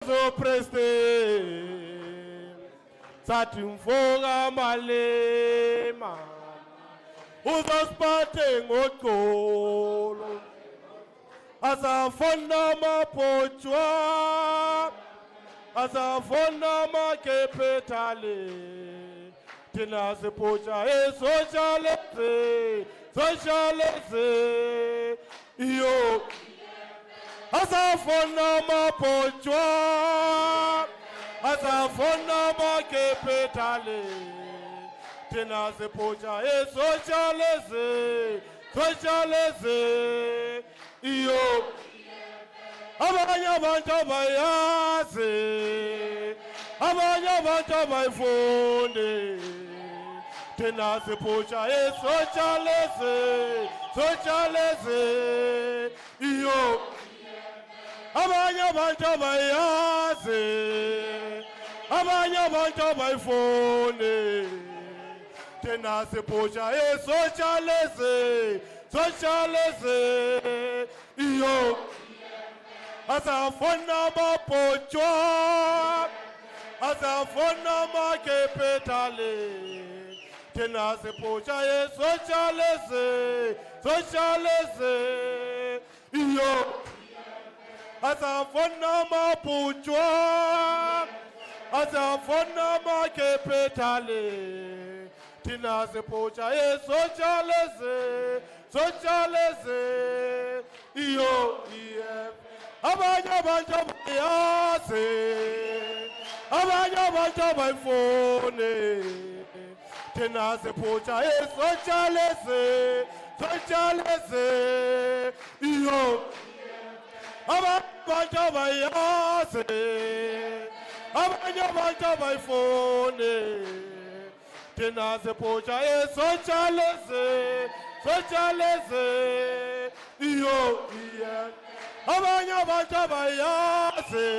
so preste sathi mfoka Malema uzosiphathe ngoxolo asafona mapochwa asafona makepetale thina sipocha socialise iyo asafona mapochwa asafona makepetale thina sipocha socialise iyo abanye abantu abayazi abanye abantu abayifunde thina sipocha socialise iyo abanye abantu abayazi abanye abantu abayifunde thina sipocha socialise iyo asafona mapochwa asafona makepetale thina sipocha socialise iyo asafona mapochwa asafona makepetale thina sipocha socialise iyo EFF abanye abantu abayazi abanye abantu abayifune thina sipocha socialise iyo abantu abayazi abanye abantu abayifune thina sipocha socialise iyo abanye abantu abayazi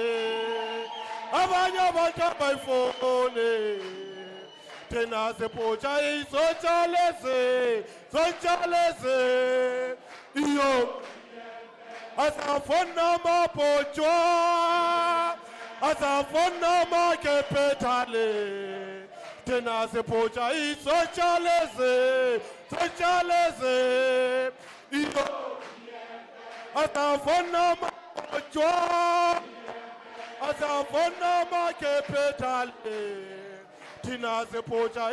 abanye abantu abayifune thina sipocha socialise iyo asafona mapochwa asafona makepetale thina sipocha socialise iyo asafona mapochwa asafona makepetale thina sipocha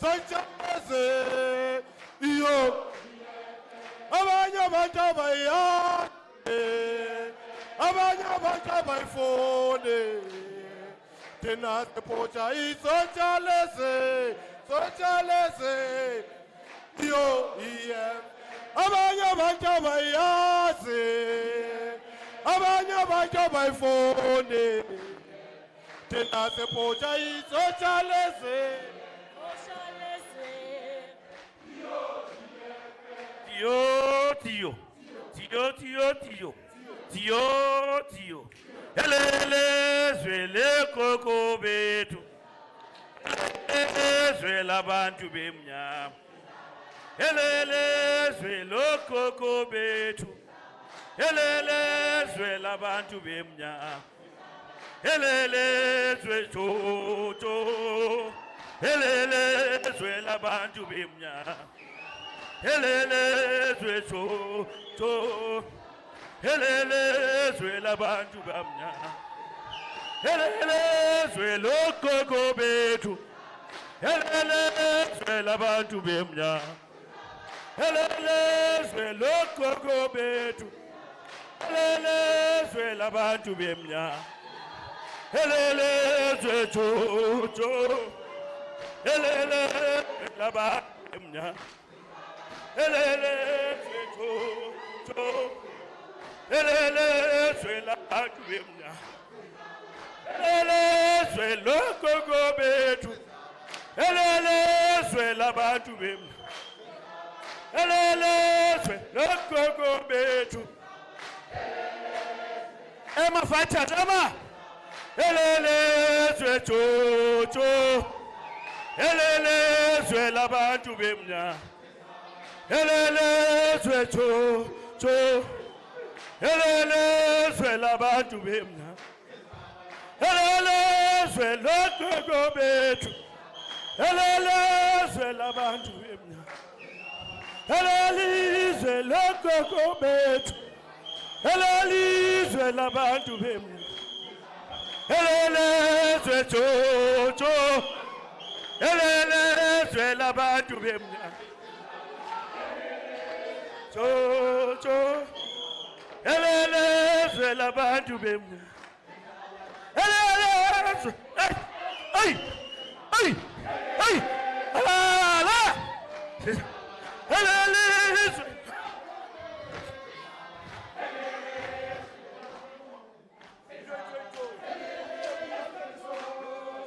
socialise iyo abanye abantu abayazi abanye abantu abayifune thina sipocha socialise iyo EFF abanye abantu abayazi abanye abantu abayifune thina sipocha socialise Tio. Elele zwele koko betu. Elele zwela bantu bemnya. Elele zwelo koko betu. Elele zwela bantu bemnya. Elele zwe cho. Elele zwela bantu bemnya. Elele zwe cho. Elele zwe la bantu bamnya. Elele zwe lokoko betu. Elele zwe la bantu bemnya. Elele zwe lokoko betu. Elele zwe la bantu bemnya. Elele zwe cho. Elele la bantu bemnya. Elele zwe cho. Elele zwe la bantu bemnya. Elele zwe lokoko betu. Elele zwe la bantu bemnya. Elele zwe lokoko betu. Ema facha dama. Elele zwe cho. Elele zwe la bantu bemnya. Elele zwe cho. elelezwe labantu bemna elelezwe logogo bethu elelezwe labantu bemna elelizwe logogo bethu elelizwe labantu bemna elelezwe jojo elelezwe labantu bemna jojo elelezwe labantu bemna elelezwe ay ay ay ala elelezwe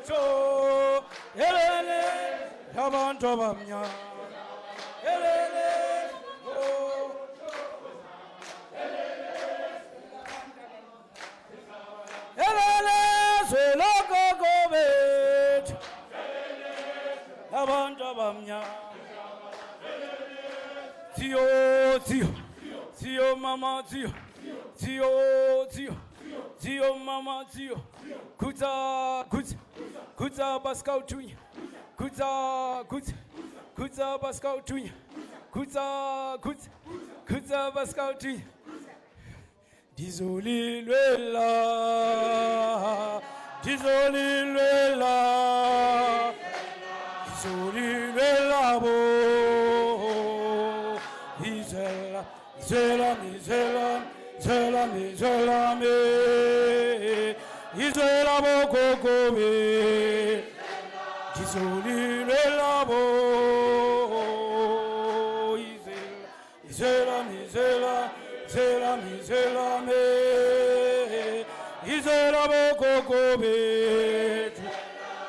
so elele abantu abamnyama elele elelezwe logogo bethu abantu abamnyama Tio, tio, tio mama tio, tio, tio, tio mama tio, kuta, kuta, kuta baskau tunya, kuta, kuta, kuta baskau tunya, kuta, kuta, kuta baskau tunya. Dizolilwela, dizolilwela, dizolilwela bo. Zela mi zela, zela mi zela mi, izela bo koko mi, dizoli le labo, izela mi zela, zela mi zela mi, izela bo koko mi,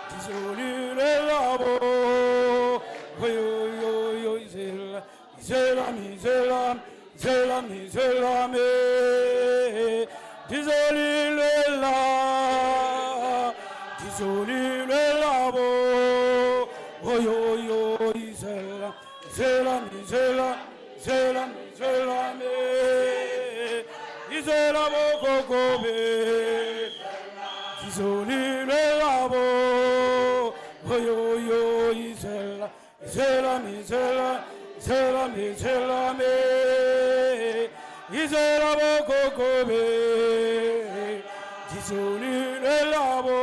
dizoli le labo, yo yo yo izela, izela mi zela. Zela mi, dizoli le la bo, oyo yo izela, zela mi, zela mi, izela bo koko be, dizoli le la bo, oyo yo izela, zela mi, zela mi, izela bo koko be, dizoli le labo,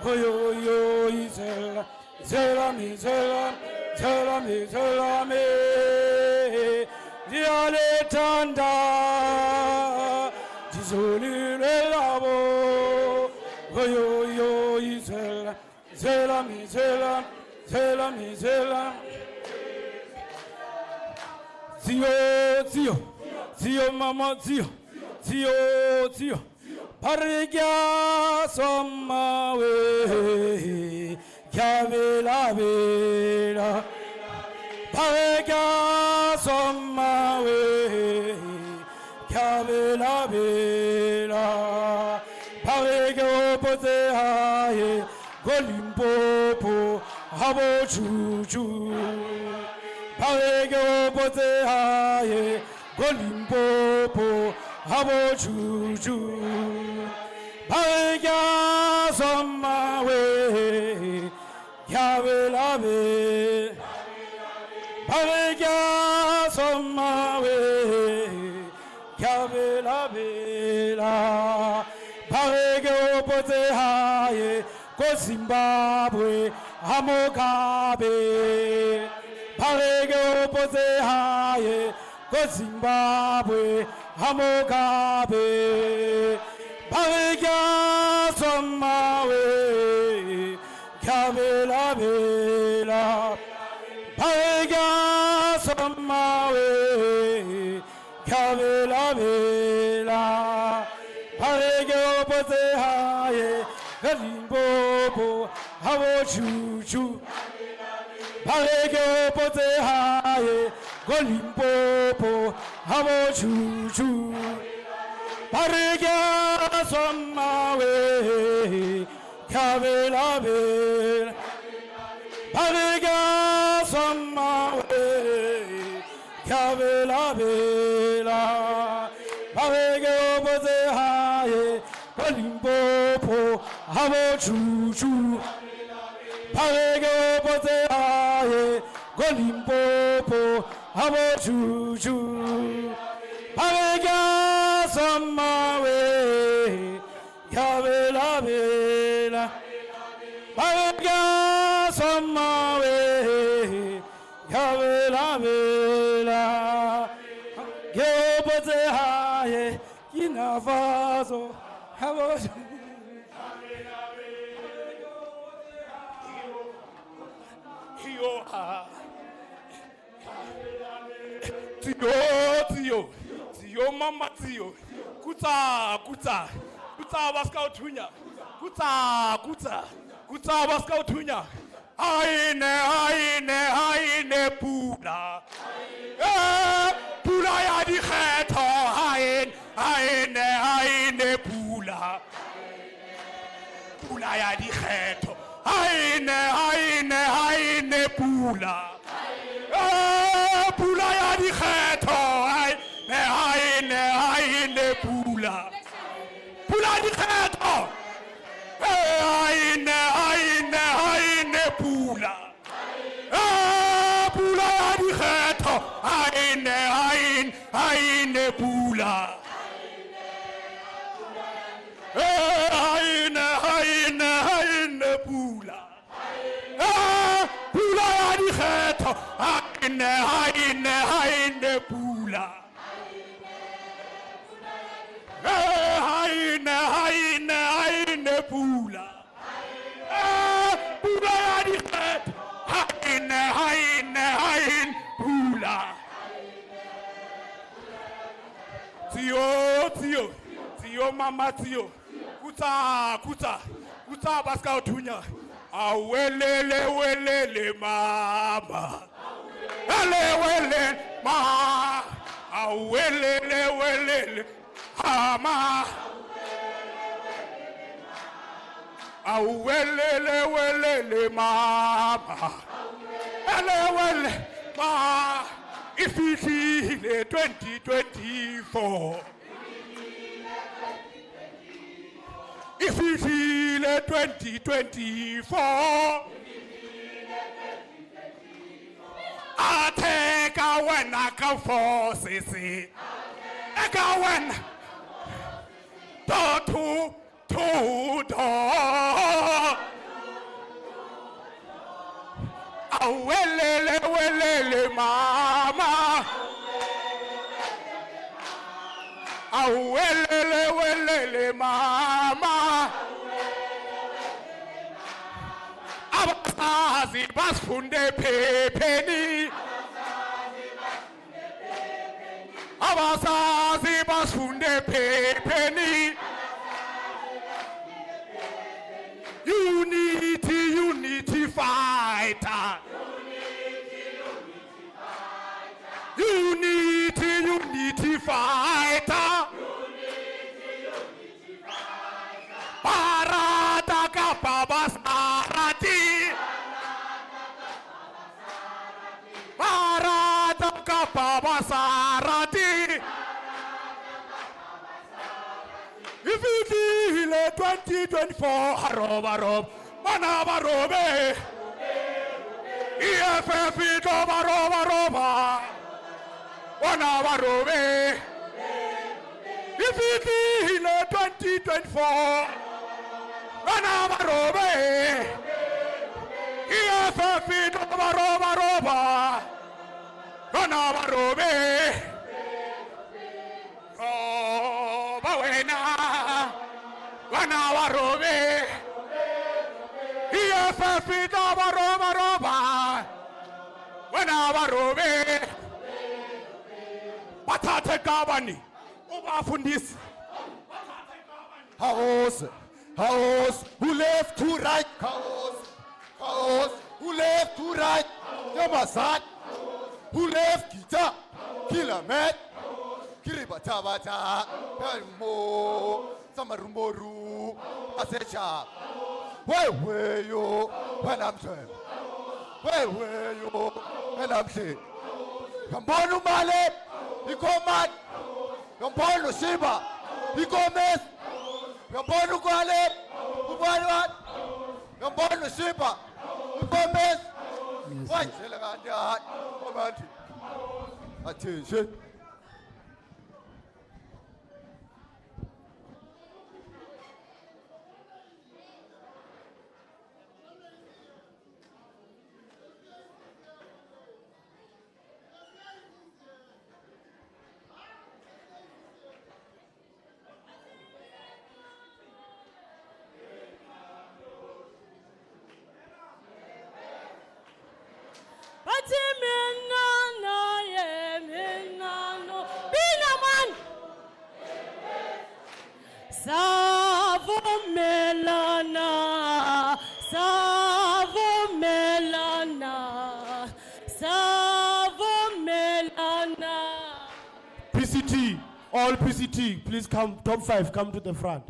oyo yo izela, zela mi, diale tanda, dizoli le labo, oyo yo izela, zela mi, Zio, zio mama zio, zio, parigya sommawe, kavela vela, parigya sommawe, kavela vela, parigya pote haye, golimpopo, habo chuchu. Parege pote haye, golimpopo, habo chuchu. Parege sommawe, yavela ve. Parege sommawe, yavela vela. Parege pote haye, go Zimbabwe, hamokabe. Parege pote haye, go Zimbabwe, hamokabe. Parege sommawe, kavela vela. Parege sommawe, kavela vela. Parege pote haye, galimbobo, havo chuchu. Parege pote haye, golimpopo, havo chuchu. Parege sommawe, kavela vela. Parege sommawe, kavela vela. haye Golimpopo habo chuchu Parege boze haye Golimpopo habo chuchu Parega samawe Yavela vela Parega samawe Yavela vela Geboze haye Inavazo habo Tio mama tio kuta baskautunya kuta baskautunya aine pula pula ya di khetho aine pula ya di khetho aine pula pula ya di khetho aine pula di khetho aine pula pula ya di khetho aine pula aine pula pula ya di khetho aine pula aine pula pula ya di khetho aine pula tio mama tio kuta baskautunya awelele mama welele mama welele mama ma ifile 2024 ifile 2024 ateka wena ka forces eka wena to welele mama welele mama abasazi basifunde phepheni abasazi basifunde phepheni unity fighter unity fighter parada kapaba sarati parada kapaba sarati ifile 2024 harob manabarobe EFF roba wanabarobe ifile 2024 wanabarobe EFF roba wanabarobe bawena wanabarobe EFF roba wanabarobe bathathe kabani ubafundisi House, who left to right? House, who left to right? Yamasat, who left guitar? Kilamet, Kiribatabata, Pelmo, Samarumoru, Asecha. Where were you when I'm saying? Where were you when I'm saying? Kambonu Male, Ikoman, Kamponu Shiba, Ikomes, Attention. PCT, all PCT, please come, top 5, come to the front.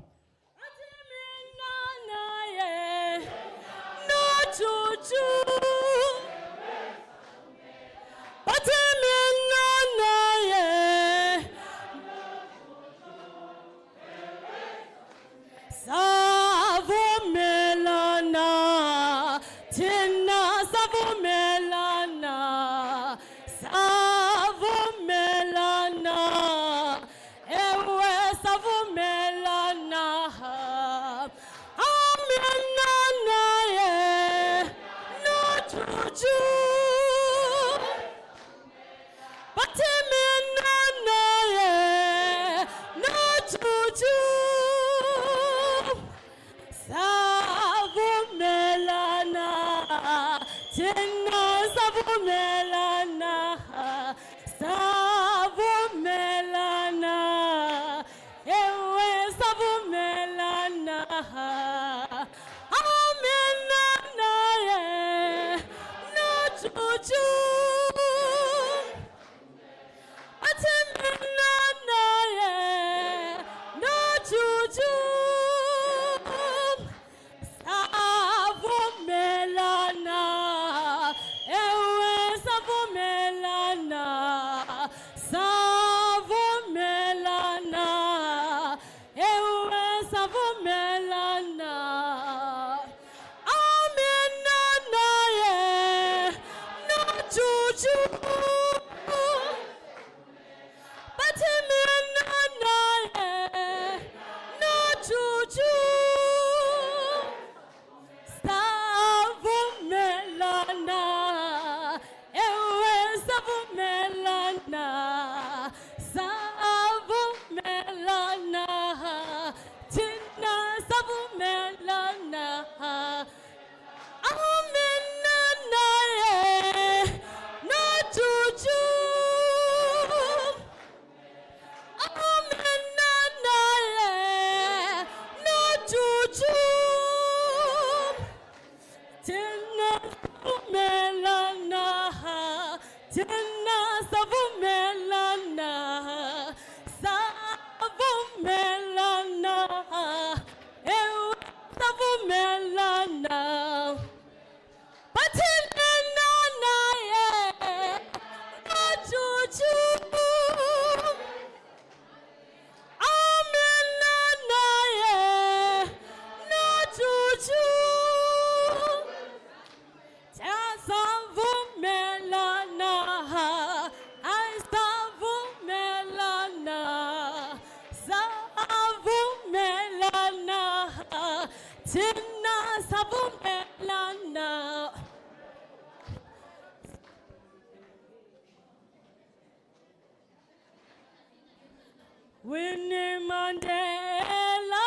Winnie Mandela,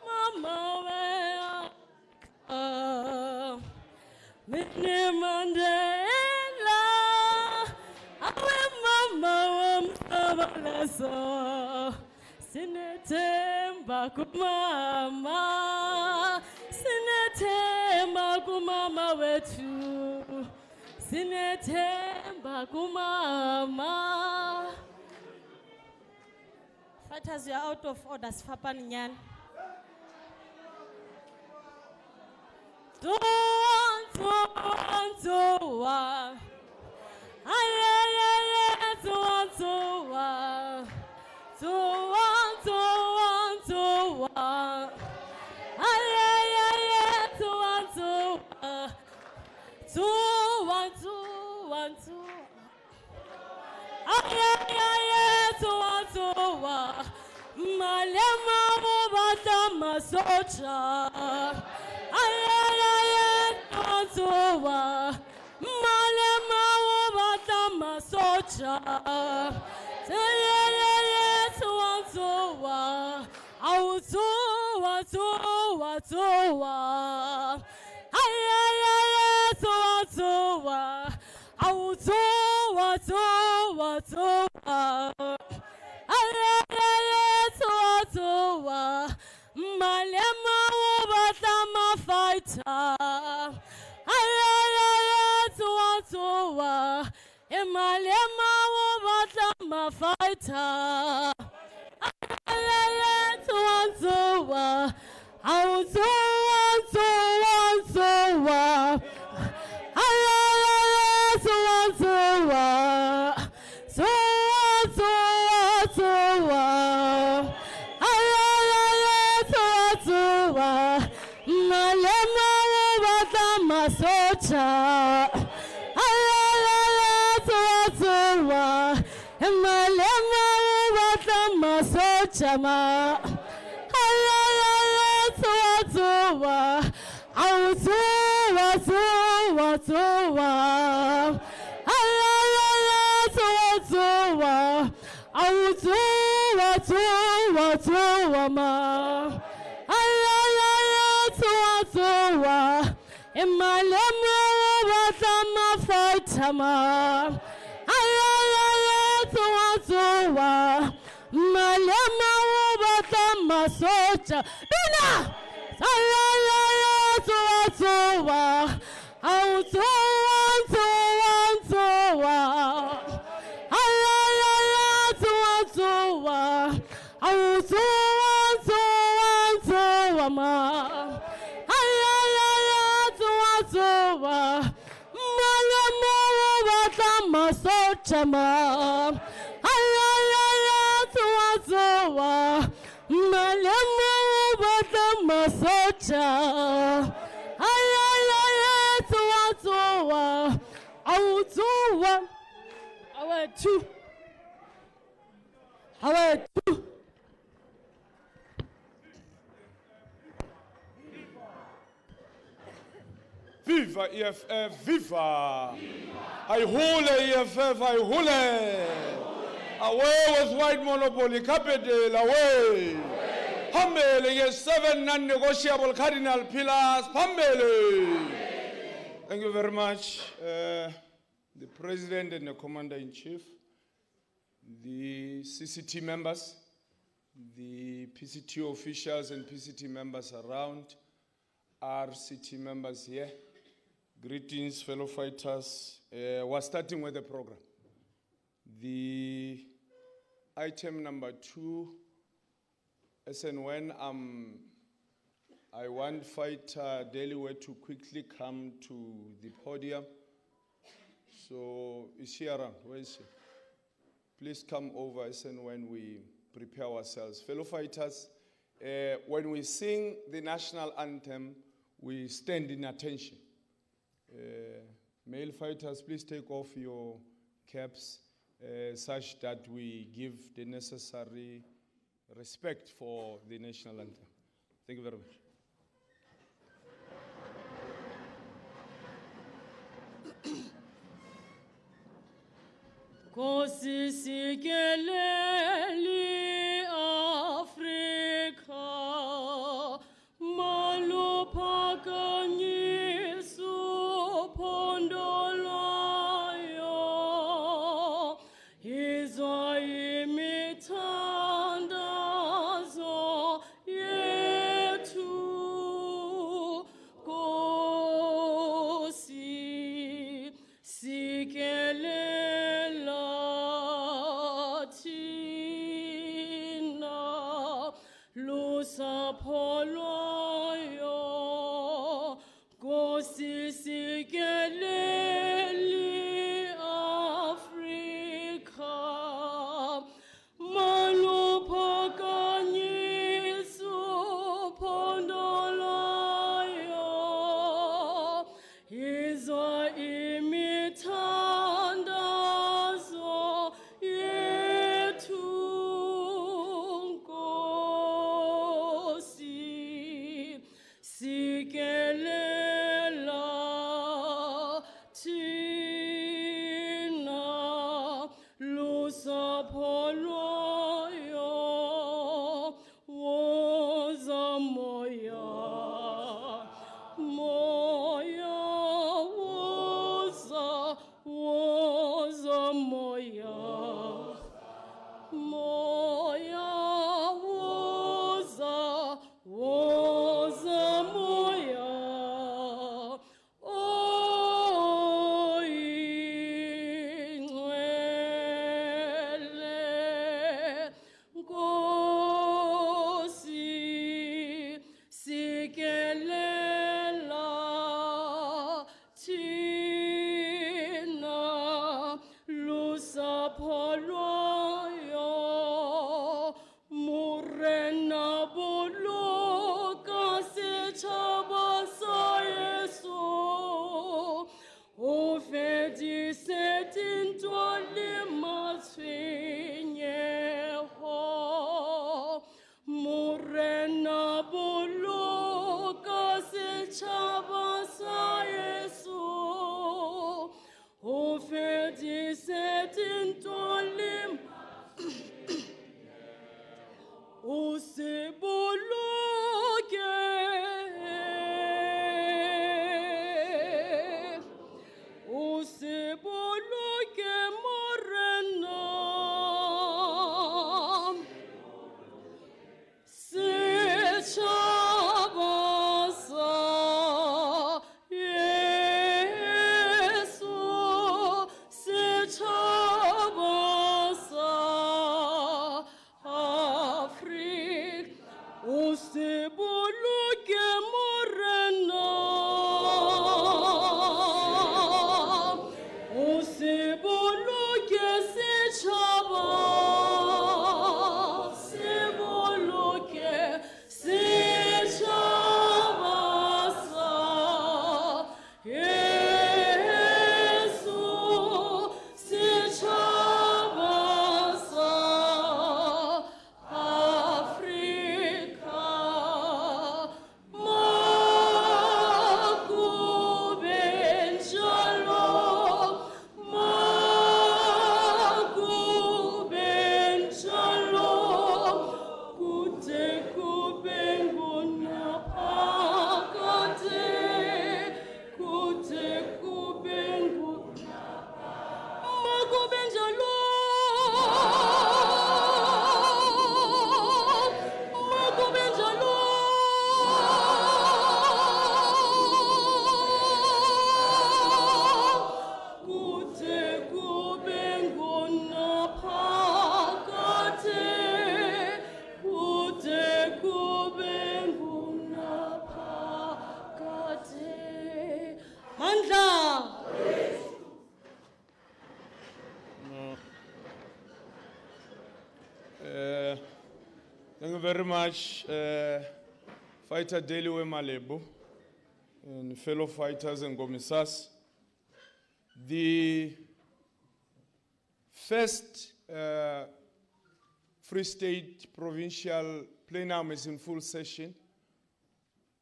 Mama, Winnie Mandela, awe Mama, Mama, Sinetemba kumama, Sinetemba kumama wetu, Sinetemba kumama. Fighters, you are out of order. Sfapan Malema ubata masocha. Malema ubata masocha. Malema ubata fighter. Malema ubata fighter. Chama, Malema ubata masocha. Bina! Chama, Malema ubata masocha. Viva EFF, viva! I hule EFF, I hule! Away with white monopoly capital, away! Pambele, yes, 7 non-negotiable cardinal pillars, Pambele! Thank you very much, the President and the Commander-in-Chief, the CCT members, the PCT officials and PCT members around, RCT members here. Greetings, fellow fighters. We're starting with the program. The item number 2, as and when I want Fighter Delegates to quickly come to the podium. So, is she around? Where is she? Please come over as and when we prepare ourselves. Fellow fighters, when we sing the national anthem, we stand in attention. Male fighters, please take off your caps such that we give the necessary respect for the national anthem. Thank you very much. Kosi sikeleli Afrika, malupakani supondolayo, izwa imitandazo yetu, kosi sikeleli. Sapoloyo, gosi sikeleli Afrika, malupakani supondolayo, izwa imitandazo yetu. Usibuluke morena Sechabasa Yesu Sechabasa Afrique Usibuluke morena Usibuluke Sechabasa Sibuluke Sechabasa Yesu Sechabasa Africa Makubenjalo Makubenjalo Kute kubenguna pakate Kute kubenguna Makubenjalo Makubenjalo Kute kubenguna pakate Kute kubenguna pakate Mandla Thank you very much, Fighter Deliwe Malebo and fellow fighters and commissars. The first Free State Provincial Plenum is in full session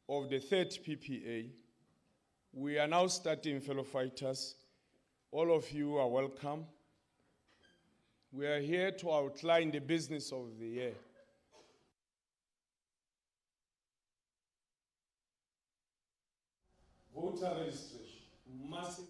of the third PPA. We are now starting, fellow fighters. All of you are welcome. We are here to outline the business of the year. Voter registration, massive.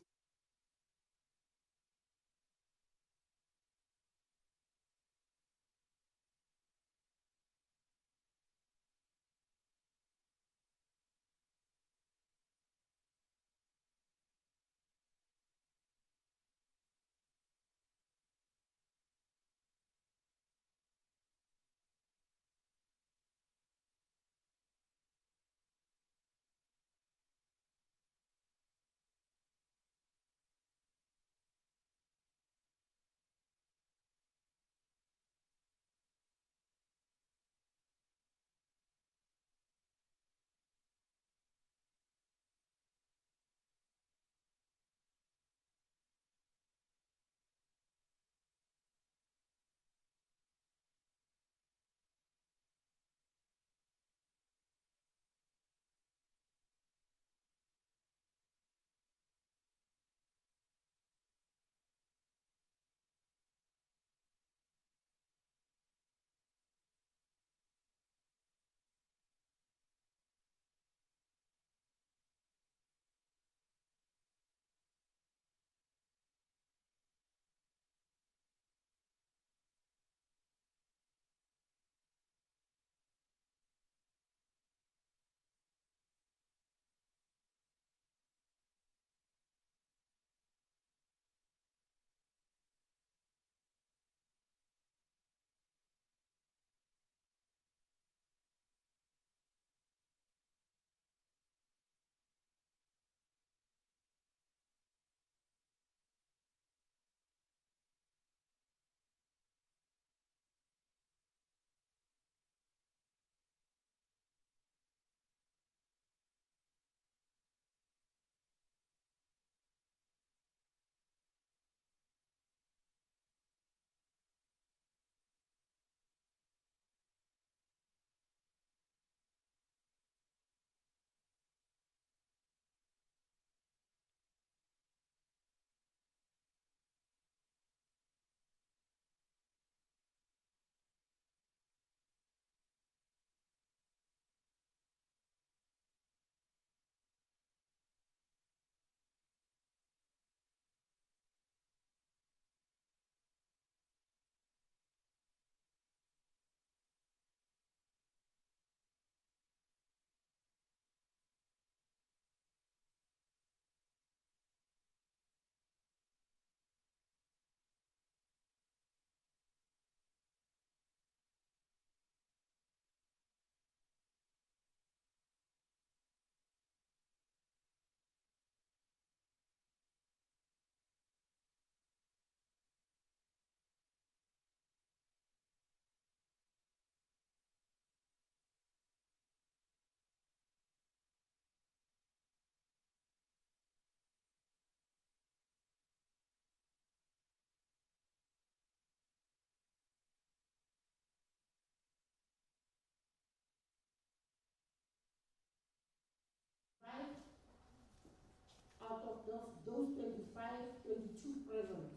those 25, 22 present.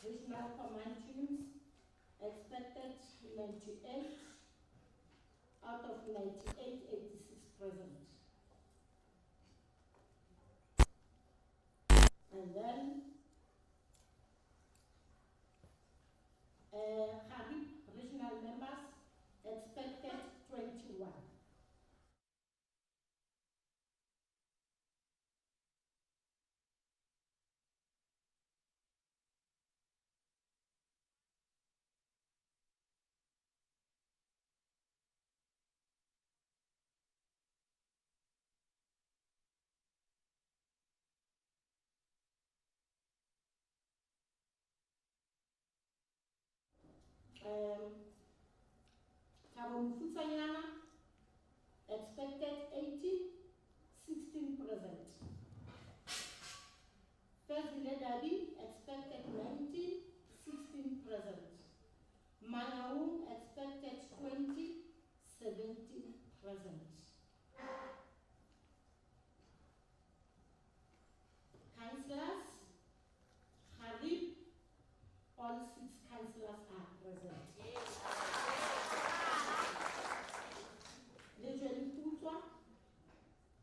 Regional command teams expected 98 out of 98, 86 present. And then Kharib regional members expected 21. Thabo Mofutshanyana expected 80, 16 present. Fezile Dabi expected 19, 16 present. Mangaung expected 20, 17 present. Councillors, Kharib, all 6 councillors are present. Lejoli Putwa,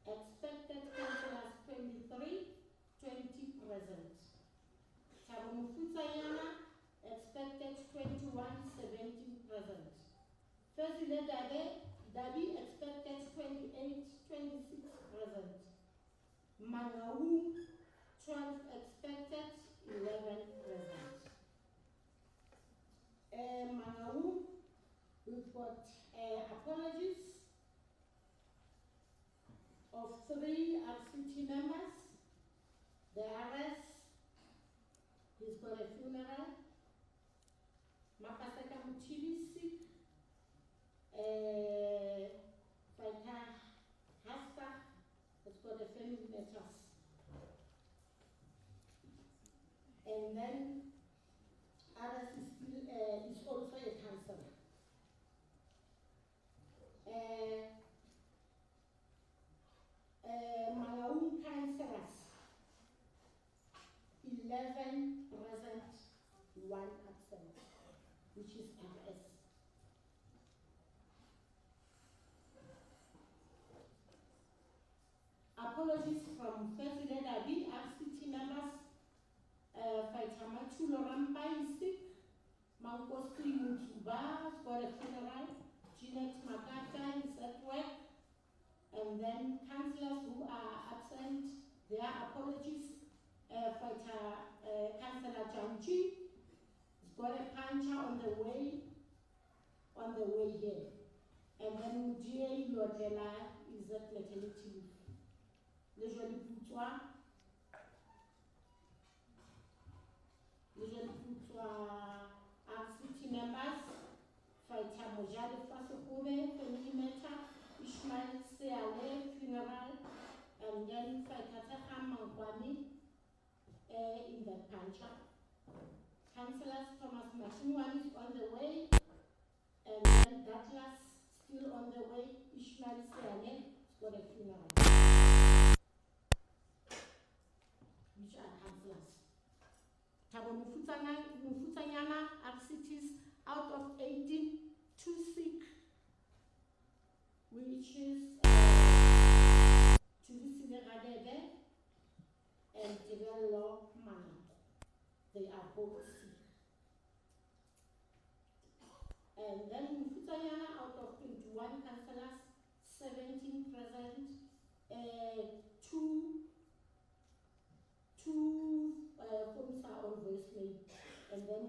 expected councillors 23, 20 present. Thabo Mofutshanyana, expected 21, 17 present. Fezile Dabi expected 28, 26 present. Mangaung, 12 expected, 11 present. Mangaung, we've got apologies of 3 RCT members. The RS, he's got a funeral. Mapaseka Mutili sick. Faita Hasta has got a family matters. And then RS is also a councillor. Mangaung councillors, 11 present, 1 absent, which is RS. Apologies from President Abi, RCT members. Faitamachulo Rampai is sick. Mankoski Mutsuba for a funeral. Jeanette Makata is at work. And then councillors who are absent, their apologies. Councillor Janji has got a puncher on the way here. And then Mujie Lodela is at maternity leave. Lejoli Putwa RCT members, Faita Mojade Fasokube, family matter, Ishmael Seale, funeral, and then Faita Taham Mangwani in the puncher. Councillors Thomas Machinwan is on the way, and then Douglas still on the way, Ishmael Seale has got a funeral. Which are councillors. Thabo Mofutshanyana RCTs out of 18, 2 sick, which is Julius Malema and Tirelo Mana. They are both sick. And then Mofutshanyana out of 21 councillors, 17 present, 2 homes are on voicemail, and then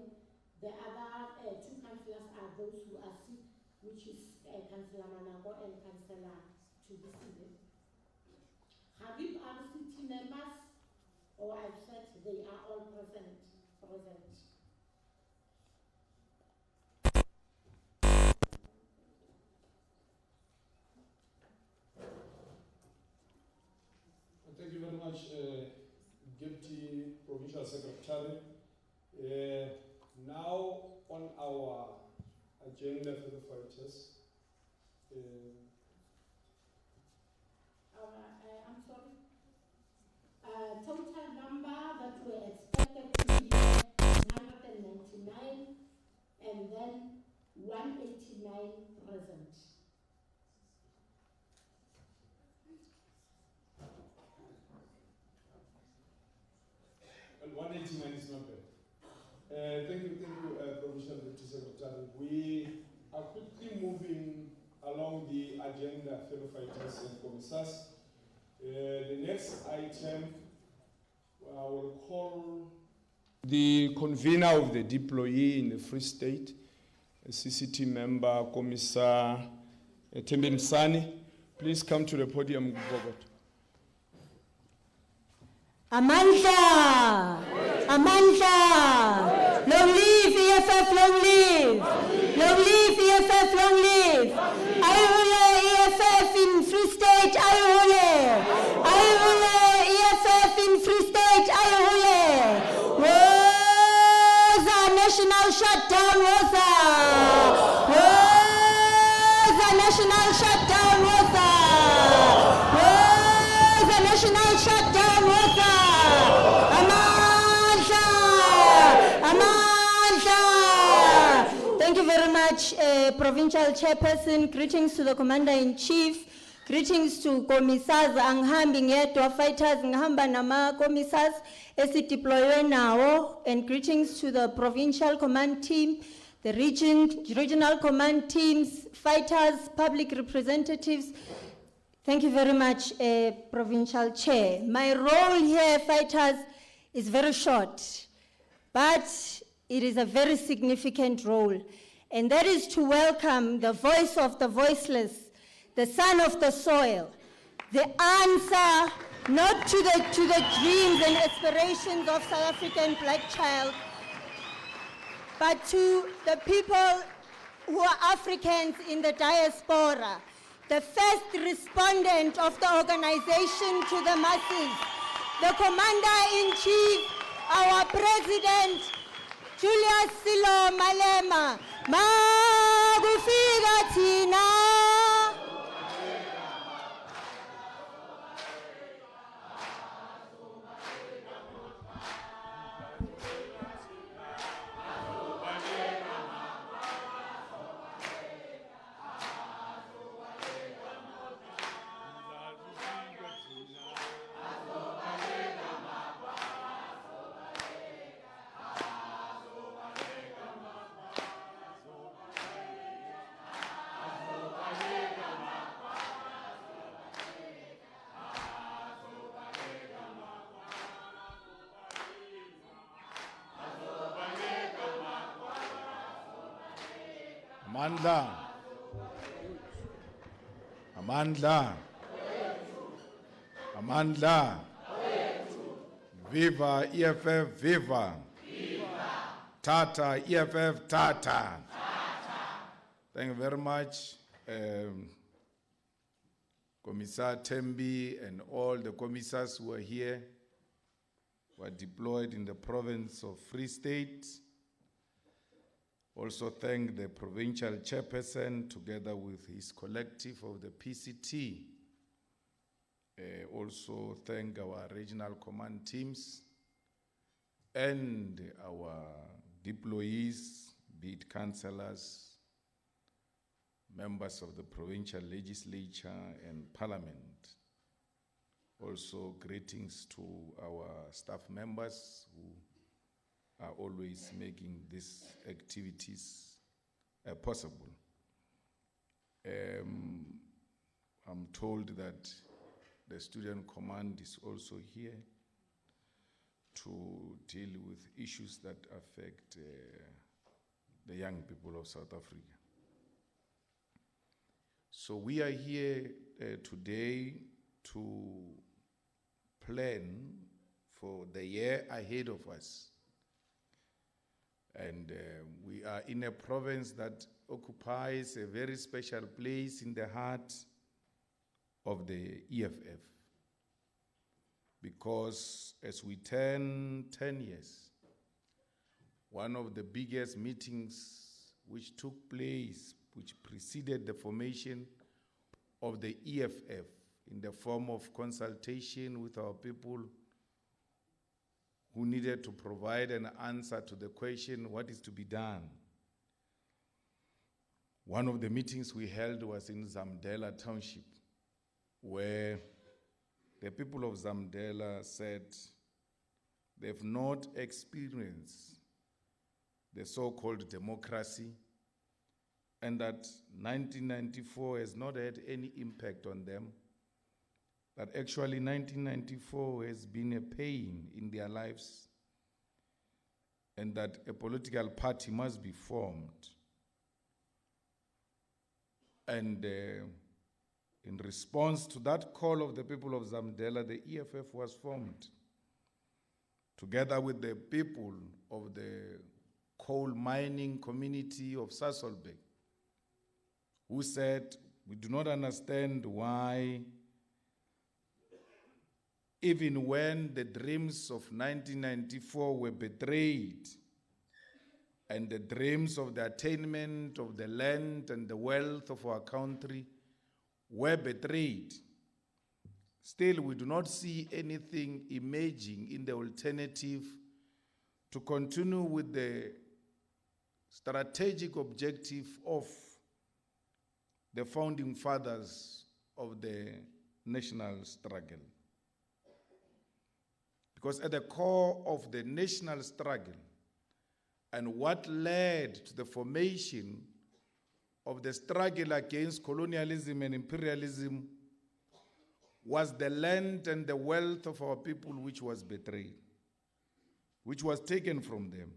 the other 2 councillors are those who are sick, which is Councillor Manako and Councillor Chubisile. Habib RCT members, I've said they are all present. Thank you very much, Deputy Provincial Secretary. Now on our agenda for the fighters. I'm sorry. Total number that were expected to be here is 199, and then 189 present. And 189 is not bad. Thank you, Provincial Deputy Secretary. We are quickly moving along the agenda, fellow fighters and commissars. The next item, I will call the convener of the deployee in the Free State, a CCT member, Commissar Tembe Msani. Please come to the podium, Bobot. Amandla! Amandla! Long live EFF, long live! Long live EFF, long live! Ayole EFF in Free State, ayole! Ayole EFF in Free State, ayole! Woza national shutdown, woza! Woza national shutdown, woza! Woza national shutdown, woza! Thank you very much, Provincial Chairperson. Greetings to the Commander-in-Chief. Greetings to Commissars anghambi ngedwa fighters ngihamba nama commissars esideploywe nawo, and greetings to the Provincial Command Team, the regional command teams, fighters, public representatives. Thank you very much, Provincial Chair. My role here, fighters, is very short, but it is a very significant role, and that is to welcome the voice of the voiceless, the son of the soil, the answer not to the dreams and aspirations of South African black child, but to the people who are Africans in the diaspora, the first respondent of the organization to the masses, the Commander-in-Chief, our President, Julius Malema. Magufika thina. Amandla. Amandla. Amandla. Viva EFF, viva. Tata, EFF, Tata. Thank you very much, Commissar Tembi and all the commissars who are here, who are deployed in the province of Free State. Also thank the provincial chairperson together with his collective of the PCT. Also thank our regional command teams and our deployees, be it councillors, members of the provincial legislature and parliament. Also greetings to our staff members who are always making these activities possible. I'm told that the student command is also here to deal with issues that affect the young people of South Africa. So we are here today to plan for the year ahead of us. And we are in a province that occupies a very special place in the heart of the EFF. Because as we turn 10 years, one of the biggest meetings which took place, which preceded the formation of the EFF in the form of consultation with our people who needed to provide an answer to the question, what is to be done? One of the meetings we held was in Zamdela Township, where the people of Zamdela said they've not experienced the so-called democracy, and that 1994 has not had any impact on them, that actually 1994 has been a pain in their lives, and that a political party must be formed. And in response to that call of the people of Zamdela, the EFF was formed, together with the people of the coal mining community of Sasolburg, who said, we do not understand why, even when the dreams of 1994 were betrayed, and the dreams of the attainment of the land and the wealth of our country were betrayed, still we do not see anything emerging in the alternative to continue with the strategic objective of the founding fathers of the national struggle. Because at the core of the national struggle, and what led to the formation of the struggle against colonialism and imperialism, was the land and the wealth of our people which was betrayed, which was taken from them.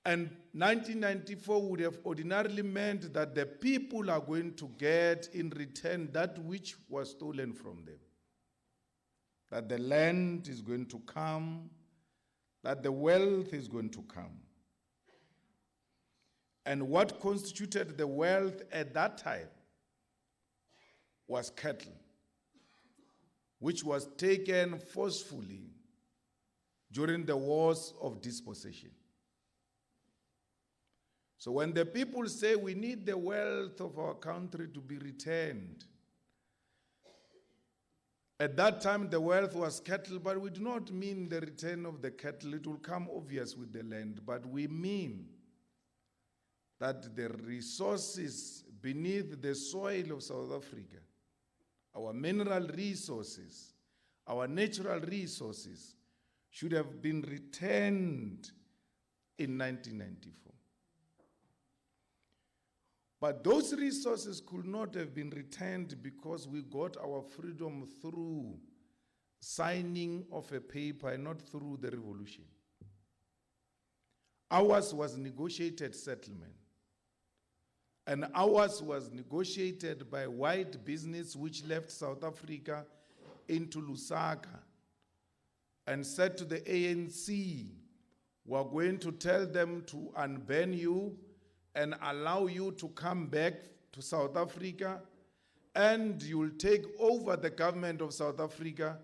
And 1994 would have ordinarily meant that the people are going to get in return that which was stolen from them. That the land is going to come, that the wealth is going to come. And what constituted the wealth at that time was cattle, which was taken forcefully during the wars of dispossession. So when the people say we need the wealth of our country to be returned, at that time the wealth was cattle, but we do not mean the return of the cattle. It will come obvious with the land, but we mean that the resources beneath the soil of South Africa, our mineral resources, our natural resources, should have been returned in 1994. But those resources could not have been returned because we got our freedom through signing of a paper and not through the revolution. Ours was negotiated settlement. And ours was negotiated by white business which left South Africa into Lusaka and said to the ANC, we're going to tell them to unban you and allow you to come back to South Africa, and you'll take over the government of South Africa.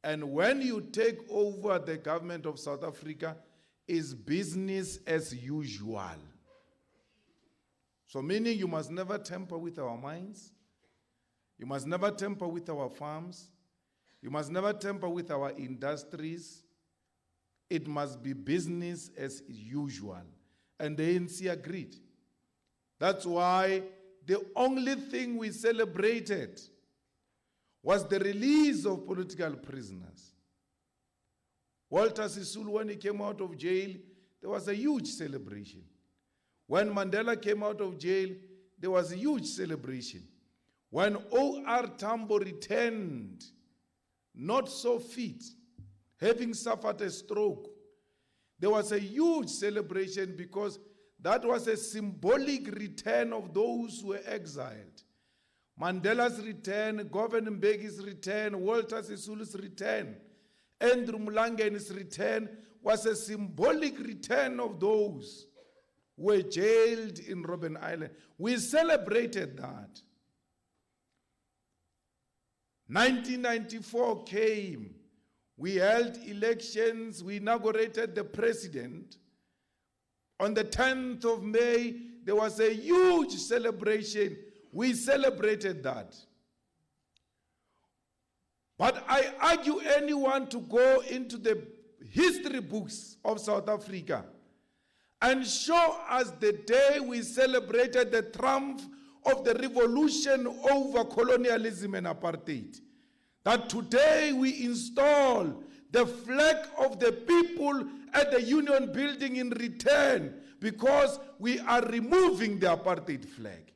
And when you take over the government of South Africa, is business as usual. So meaning you must never tamper with our mines, you must never tamper with our farms, you must never tamper with our industries. It must be business as usual. And the ANC agreed. That's why the only thing we celebrated was the release of political prisoners. Walter Sisulu, when he came out of jail, there was a huge celebration. When Mandela came out of jail, there was a huge celebration. When O.R. Tambo returned, not so fit, having suffered a stroke, there was a huge celebration because that was a symbolic return of those who were exiled. Mandela's return, Govan Mbegi's return, Walter Sisulu's return, Andrew Mlangen's return was a symbolic return of those who were jailed in Robben Island. We celebrated that. 1994 came. We held elections. We inaugurated the president. On the 10th of May, there was a huge celebration. We celebrated that. But I argue anyone to go into the history books of South Africa and show us the day we celebrated the triumph of the revolution over colonialism and apartheid. That today we install the flag of the people at the Union Building in return because we are removing the apartheid flag.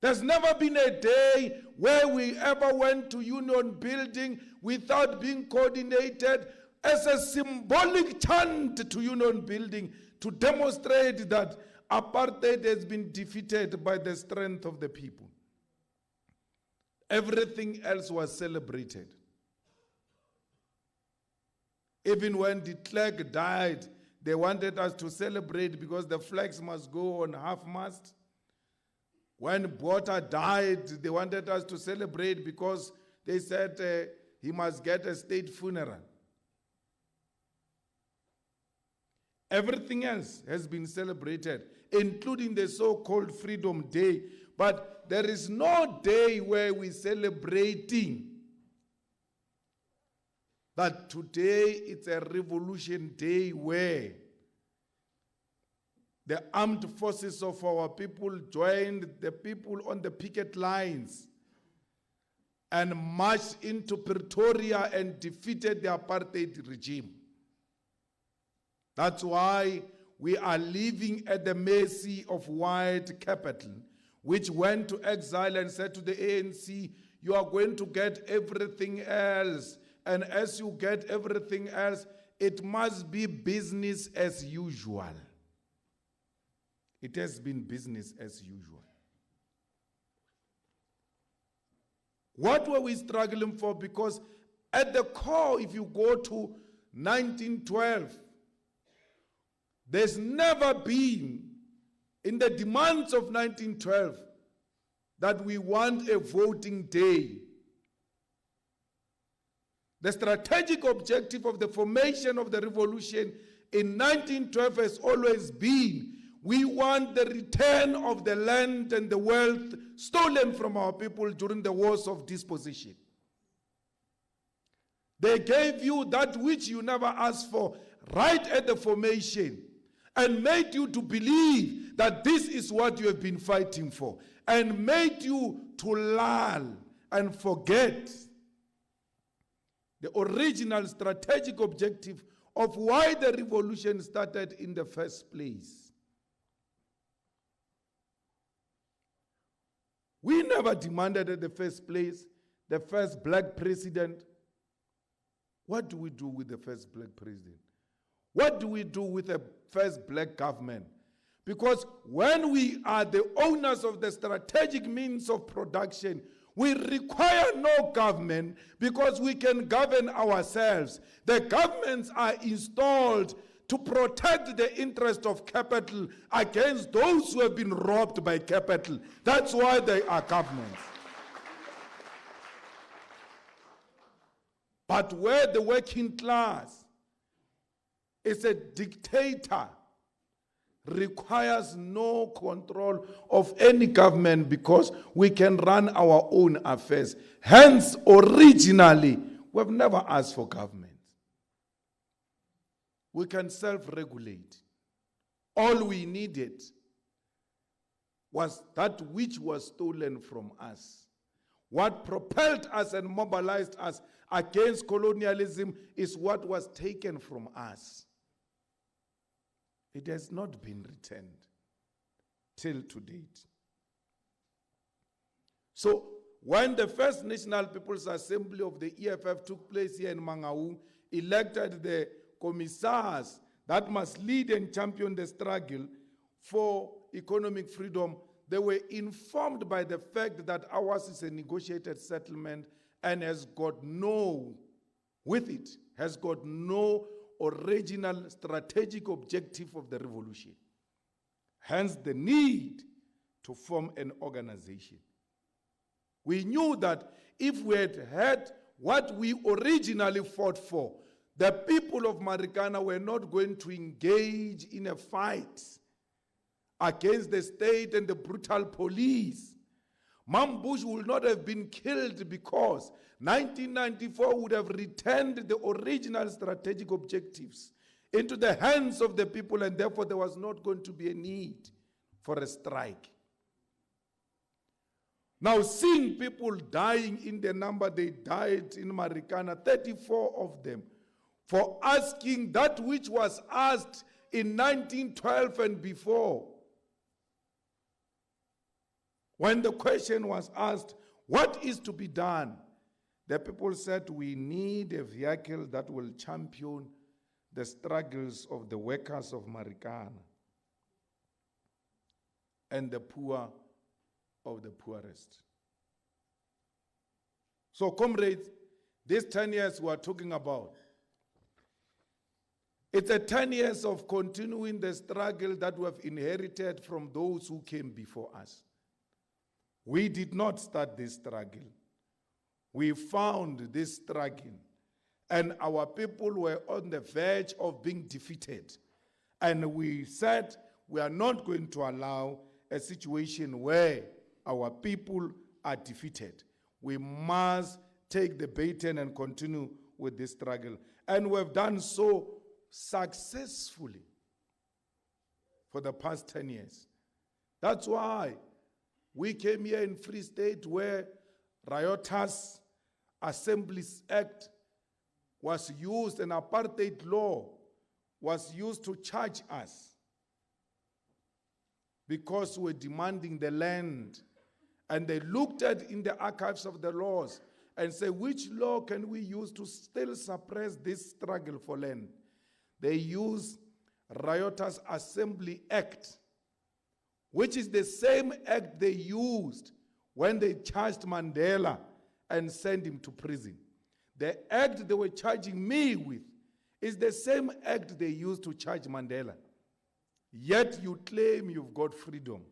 There's never been a day where we ever went to Union Building without being coordinated as a symbolic chant to Union Building to demonstrate that apartheid has been defeated by the strength of the people. Everything else was celebrated. Even when de Klerk died, they wanted us to celebrate because the flags must go on half-mast. When Botha died, they wanted us to celebrate because they said he must get a state funeral. Everything else has been celebrated, including the so-called Freedom Day. But there is no day where we're celebrating that today it's a revolution day where the armed forces of our people joined the people on the picket lines and marched into Pretoria and defeated the apartheid regime. That's why we are living at the mercy of white capital, which went to exile and said to the ANC, you are going to get everything else. And as you get everything else, it must be business as usual. It has been business as usual. What were we struggling for? Because at the core, if you go to 1912, there's never been, in the demands of 1912, that we want a voting day. The strategic objective of the formation of the revolution in 1912 has always been, we want the return of the land and the wealth stolen from our people during the wars of dispossession. They gave you that which you never asked for right at the formation and made you to believe that this is what you have been fighting for and made you to lull and forget the original strategic objective of why the revolution started in the first place. We never demanded at the first place the first black president. What do we do with the first black president? What do we do with the first black government? Because when we are the owners of the strategic means of production, we require no government because we can govern ourselves. The governments are installed to protect the interest of capital against those who have been robbed by capital. That's why they are governments. But where the working class is a dictator, requires no control of any government because we can run our own affairs. Hence, originally, we've never asked for government. We can self-regulate. All we needed was that which was stolen from us. What propelled us and mobilized us against colonialism is what was taken from us. It has not been returned till to date. So when the first National People's Assembly of the EFF took place here in Mangaung, elected the commissars that must lead and champion the struggle for economic freedom, they were informed by the fact that ours is a negotiated settlement and has got no original strategic objective of the revolution. Hence the need to form an organization. We knew that if we had had what we originally fought for, the people of Marikana were not going to engage in a fight against the state and the brutal police, Mambush would not have been killed because 1994 would have returned the original strategic objectives into the hands of the people, and therefore there was not going to be a need for a strike. Now, seeing people dying in the number they died in Marikana, 34 of them, for asking that which was asked in 1912 and before. When the question was asked, what is to be done? The people said, we need a vehicle that will champion the struggles of the workers of Marikana and the poor of the poorest. So, comrades, these 10 years we are talking about, it's a 10 years of continuing the struggle that we have inherited from those who came before us. We did not start this struggle. We found this struggle, and our people were on the verge of being defeated. And we said we are not going to allow a situation where our people are defeated. We must take the baton and continue with this struggle. And we have done so successfully for the past 10 years. That's why we came here in Free State where Rioters Assemblies Act was used, and apartheid law was used to charge us because we're demanding the land. And they looked at in the archives of the laws and said, which law can we use to still suppress this struggle for land? They use Rioters Assembly Act, which is the same act they used when they charged Mandela and sent him to prison. The act they were charging me with is the same act they used to charge Mandela. Yet you claim you've got freedom.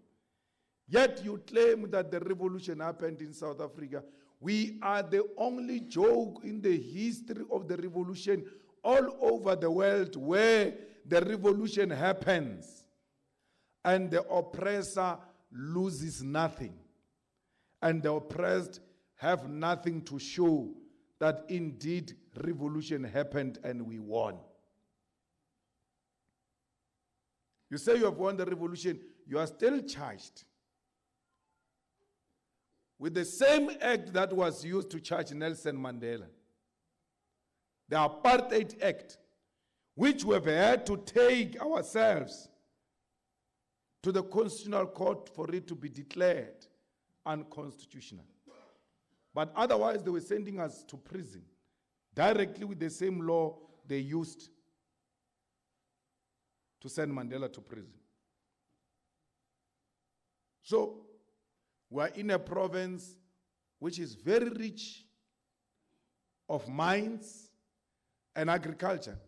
Yet you claim that the revolution happened in South Africa. We are the only joke in the history of the revolution all over the world where the revolution happens and the oppressor loses nothing, and the oppressed have nothing to show that indeed revolution happened and we won. You say you have won the revolution, you are still charged with the same act that was used to charge Nelson Mandela, the Apartheid Act, which we have had to take ourselves to the Constitutional Court for it to be declared unconstitutional. But otherwise, they were sending us to prison directly with the same law they used to send Mandela to prison. So, we are in a province which is very rich of mines and agriculture.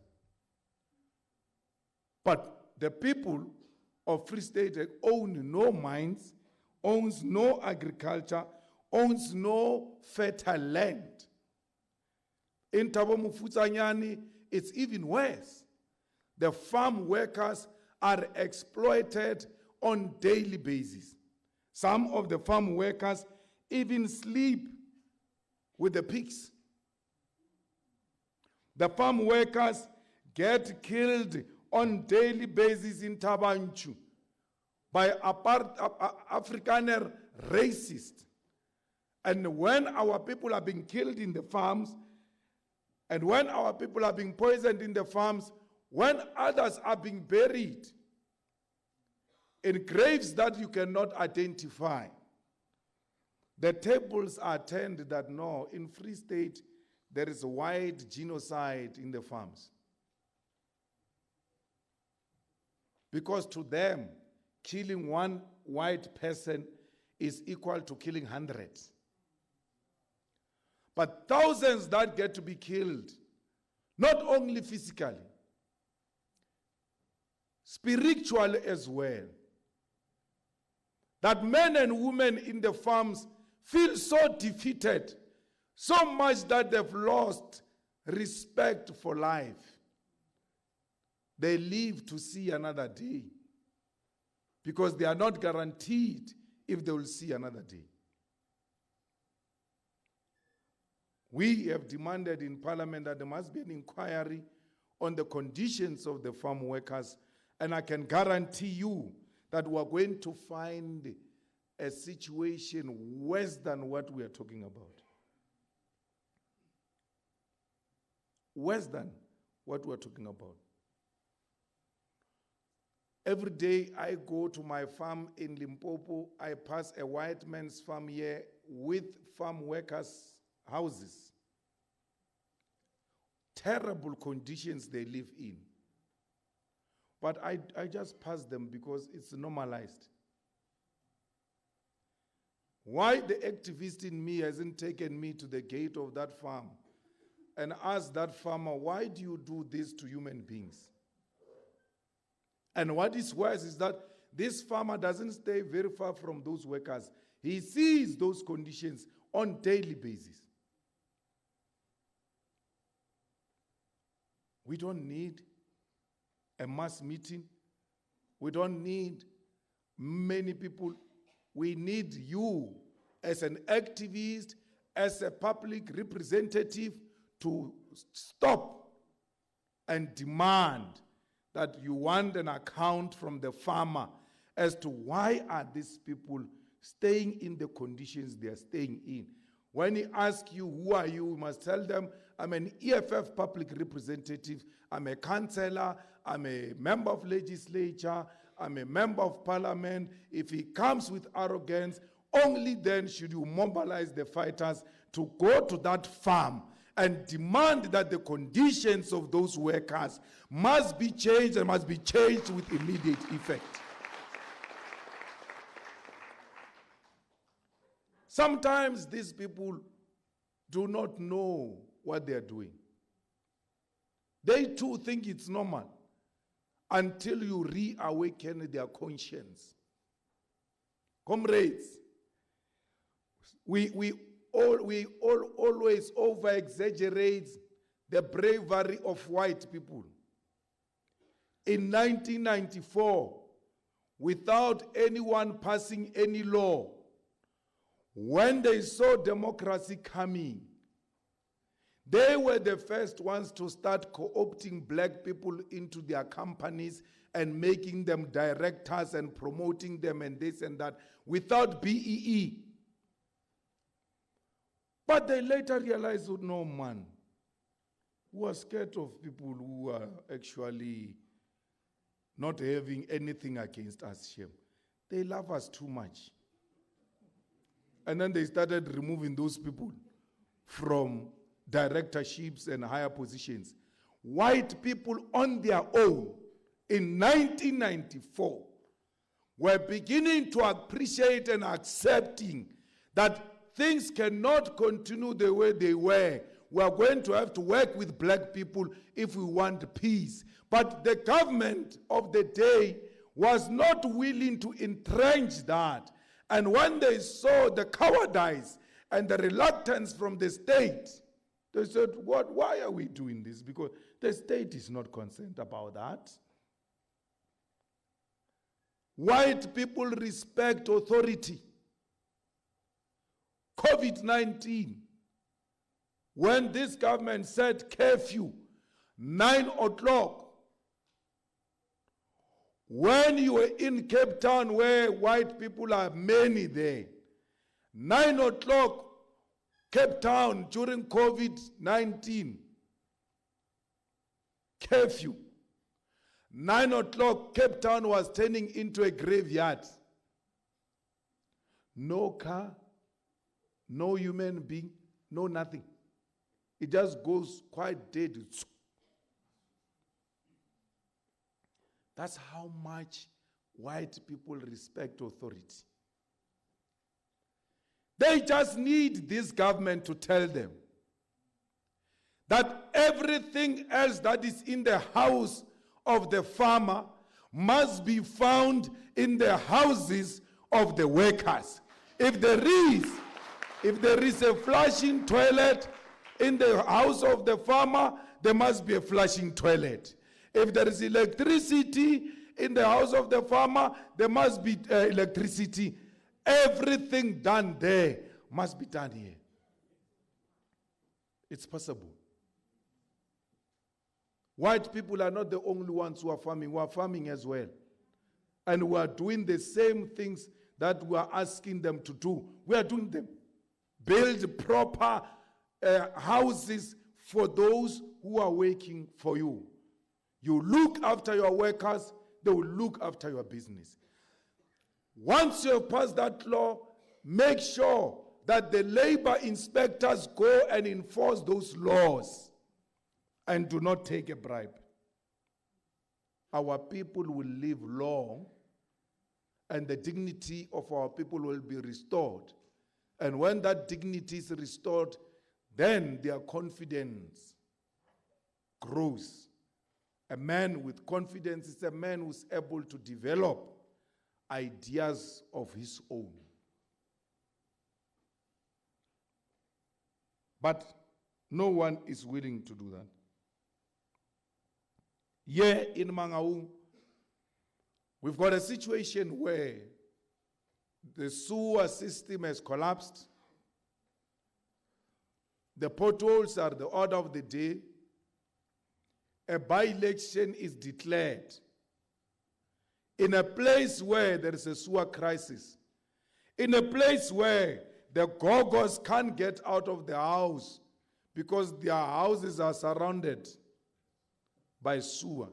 But the people of Free State own no mines, owns no agriculture, owns no fertile land. In Thabo Mofokeng, it's even worse. The farm workers are exploited on daily basis. Some of the farm workers even sleep with the pigs. The farm workers get killed on daily basis in Tabanchu by Afrikaner racists. And when our people are being killed in the farms, and when our people are being poisoned in the farms, when others are being buried in graves that you cannot identify, the tables are turned that no, in Free State, there is a wide genocide in the farms. Because to them, killing one white person is equal to killing hundreds. But thousands that get to be killed, not only physically, spiritually as well. That men and women in the farms feel so defeated, so much that they've lost respect for life. They live to see another day because they are not guaranteed if they will see another day. We have demanded in Parliament that there must be an inquiry on the conditions of the farm workers, and I can guarantee you that we are going to find a situation worse than what we are talking about. Worse than what we are talking about. Every day I go to my farm in Limpopo, I pass a white man's farm here with farm workers' houses. Terrible conditions they live in. But I just pass them because it's normalized. Why the activist in me hasn't taken me to the gate of that farm and asked that farmer, why do you do this to human beings? And what is worse is that this farmer doesn't stay very far from those workers. He sees those conditions on daily basis. We don't need a mass meeting. We don't need many people. We need you as an activist, as a public representative to stop and demand that you want an account from the farmer as to why are these people staying in the conditions they are staying in. When he asks you, who are you, you must tell them, I'm an EFF public representative, I'm a councillor, I'm a member of legislature, I'm a member of parliament. If he comes with arrogance, only then should you mobilize the fighters to go to that farm and demand that the conditions of those workers must be changed and must be changed with immediate effect. Sometimes these people do not know what they are doing. They too think it's normal until you reawaken their conscience. Comrades, we always over-exaggerate the bravery of white people. In 1994, without anyone passing any law, when they saw democracy coming, they were the first ones to start co-opting black people into their companies and making them directors and promoting them and this and that without BEE. But they later realized, oh, no, man, we are scared of people who are actually not having anything against us here. They love us too much. And then they started removing those people from directorships and higher positions. White people on their own in 1994 were beginning to appreciate and accepting that things cannot continue the way they were. We are going to have to work with black people if we want peace. But the government of the day was not willing to entrench that. And when they saw the cowardice and the reluctance from the state, they said, why are we doing this? Because the state is not concerned about that. White people respect authority. COVID-19, when this government said curfew, 9 o'clock, when you were in Cape Town where white people are many there, 9 o'clock, Cape Town during COVID-19, curfew. 9 o'clock, Cape Town was turning into a graveyard. No car, no human being, no nothing. It just goes quite dead. That's how much white people respect authority. They just need this government to tell them that everything else that is in the house of the farmer must be found in the houses of the workers. If there is a flushing toilet in the house of the farmer, there must be a flushing toilet. If there is electricity in the house of the farmer, there must be electricity. Everything done there must be done here. It's possible. White people are not the only ones who are farming. We are farming as well. And we are doing the same things that we are asking them to do. We are doing them. Build proper houses for those who are working for you. You look after your workers, they will look after your business. Once you have passed that law, make sure that the labor inspectors go and enforce those laws and do not take a bribe. Our people will live long and the dignity of our people will be restored. And when that dignity is restored, then their confidence grows. A man with confidence is a man who's able to develop ideas of his own. But no one is willing to do that. Here in Mangaung, we've got a situation where the sewer system has collapsed. The potholes are the order of the day. A by-election is declared in a place where there is a sewer crisis, in a place where the Gogos can't get out of the house because their houses are surrounded by sewer.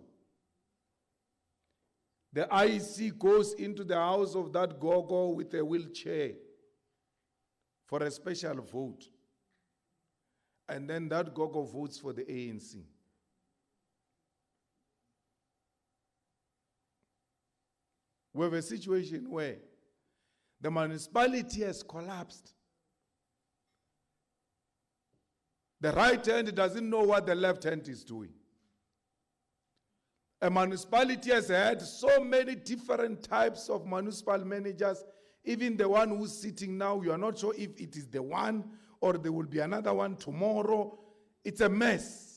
The IEC goes into the house of that Gogo with a wheelchair for a special vote. And then that Gogo votes for the ANC. We have a situation where the municipality has collapsed. The right hand doesn't know what the left hand is doing. A municipality has had so many different types of municipal managers. Even the one who's sitting now, you are not sure if it is the one or there will be another one tomorrow. It's a mess.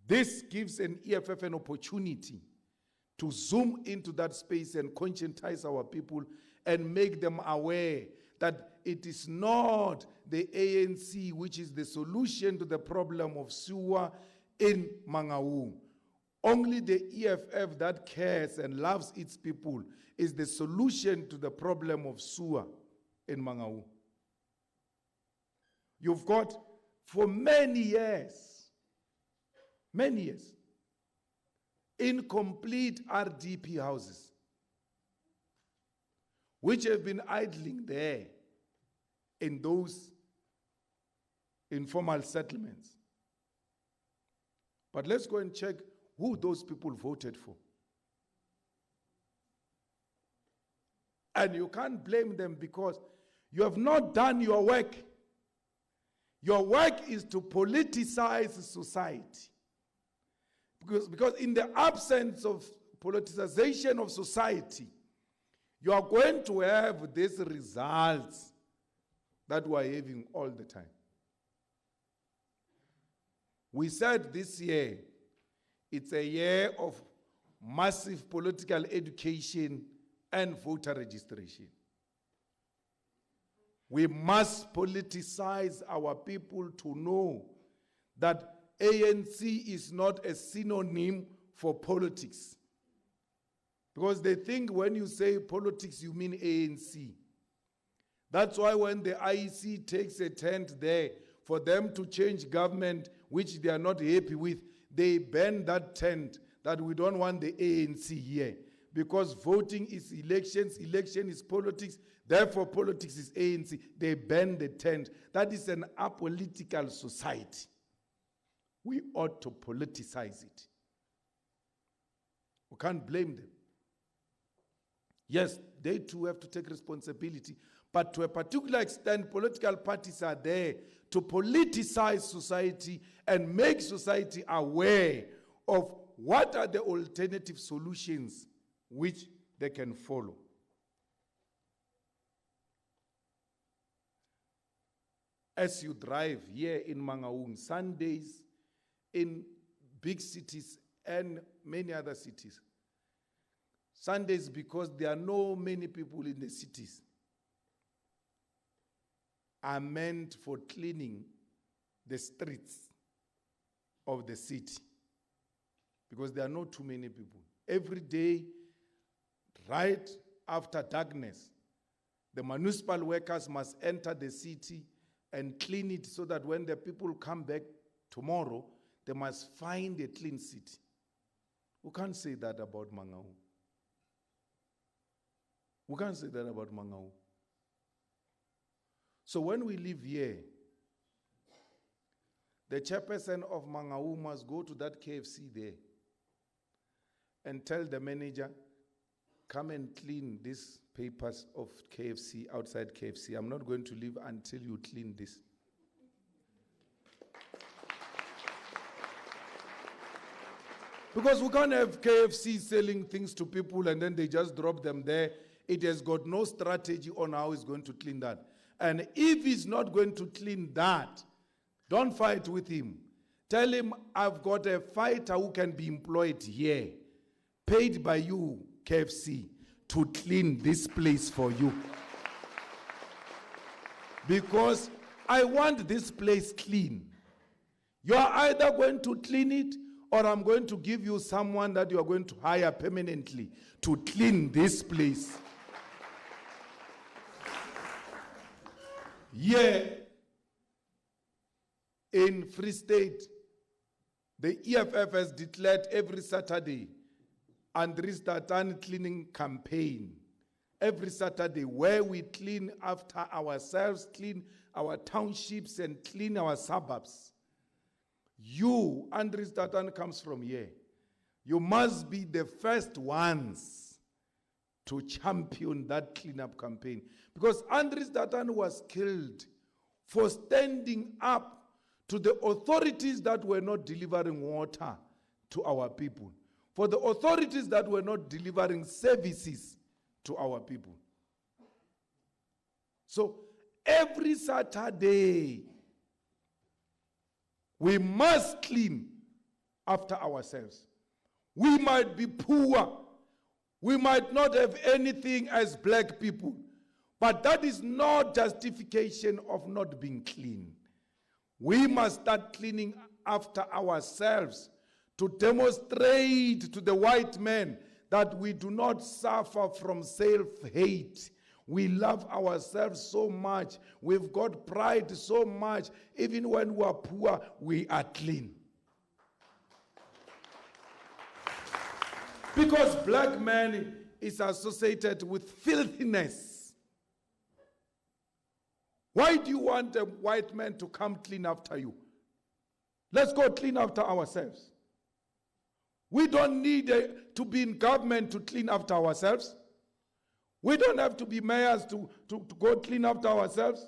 This gives an EFF an opportunity to zoom into that space and conscientize our people and make them aware that it is not the ANC which is the solution to the problem of sewer in Mangaung. Only the EFF that cares and loves its people is the solution to the problem of sewer in Mangaung. You've got, for many years, incomplete RDP houses, which have been idling there in those informal settlements. But let's go and check who those people voted for. And you can't blame them because you have not done your work. Your work is to politicize society. Because in the absence of politicization of society, you are going to have these results that we are having all the time. We said this year, it's a year of massive political education and voter registration. We must politicize our people to know that ANC is not a synonym for politics. Because they think when you say politics, you mean ANC. That's why when the IEC takes a tent there for them to change government, which they are not happy with, they ban that tent, that we don't want the ANC here. Because voting is elections, election is politics, therefore politics is ANC. They ban the tent. That is an apolitical society. We ought to politicize it. We can't blame them. Yes, they too have to take responsibility, but to a particular extent, political parties are there to politicize society and make society aware of what are the alternative solutions which they can follow. As you drive here in Mangaung, Sundays, in big cities and many other cities. Sundays, because there are no many people in the cities. are meant for cleaning the streets of the city, because there are not too many people. Every day, right after darkness, the municipal workers must enter the city and clean it so that when the people come back tomorrow, they must find a clean city. We can't say that about Mangaung. We can't say that about Mangaung. So when we live here, the chairperson of Mangaung must go to that KFC there and tell the manager, come and clean these papers of KFC outside KFC. I'm not going to leave until you clean this. Because we can't have KFC selling things to people and then they just drop them there. It has got no strategy on how it's going to clean that. And if he's not going to clean that, don't fight with him. Tell him, I've got a fighter who can be employed here, paid by you, KFC, to clean this place for you. Because I want this place clean. You are either going to clean it, or I'm going to give you someone that you are going to hire permanently to clean this place. Here in Free State, the EFF has declared every Saturday Andries Tatan cleaning campaign. Every Saturday, where we clean after ourselves, clean our townships and clean our suburbs. You, Andries Tatan comes from here. You must be the first ones to champion that cleanup campaign. Because Andries Tatan was killed for standing up to the authorities that were not delivering water to our people, for the authorities that were not delivering services to our people. So every Saturday, we must clean after ourselves. We might be poor. We might not have anything as black people, but that is not justification of not being clean. We must start cleaning after ourselves to demonstrate to the white man that we do not suffer from self-hate. We love ourselves so much. We've got pride so much. Even when we are poor, we are clean. Because black man is associated with filthiness. Why do you want a white man to come clean after you? Let's go clean after ourselves. We don't need to be in government to clean after ourselves. We don't have to be mayors to go clean after ourselves.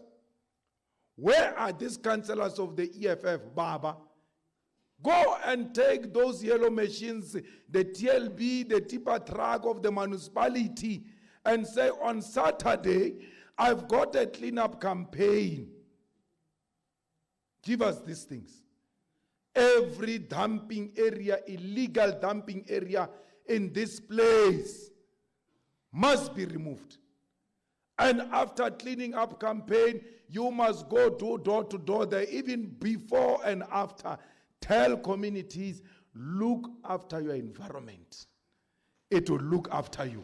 Where are these councillors of the EFF, Baba? Go and take those yellow machines, the TLB, the tipper truck of the municipality, and say, on Saturday, I've got a cleanup campaign. Give us these things. Every dumping area, illegal dumping area in this place must be removed. And after cleaning up campaign, you must go door to door there, even before and after. Tell communities, look after your environment. It will look after you.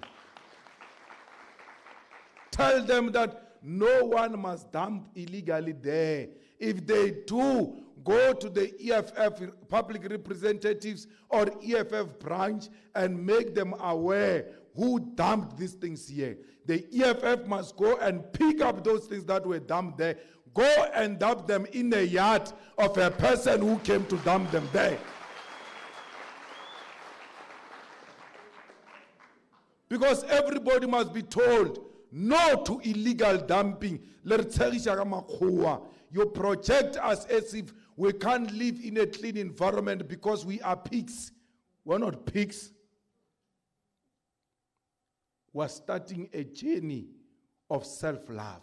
Tell them that no one must dump illegally there. If they do, go to the EFF public representatives or EFF branch and make them aware who dumped these things here. The EFF must go and pick up those things that were dumped there. Go and dump them in the yard of a person who came to dump them there. Because everybody must be told no to illegal dumping. You project us as if we can't live in a clean environment because we are pigs. We're not pigs. We're starting a journey of self-love.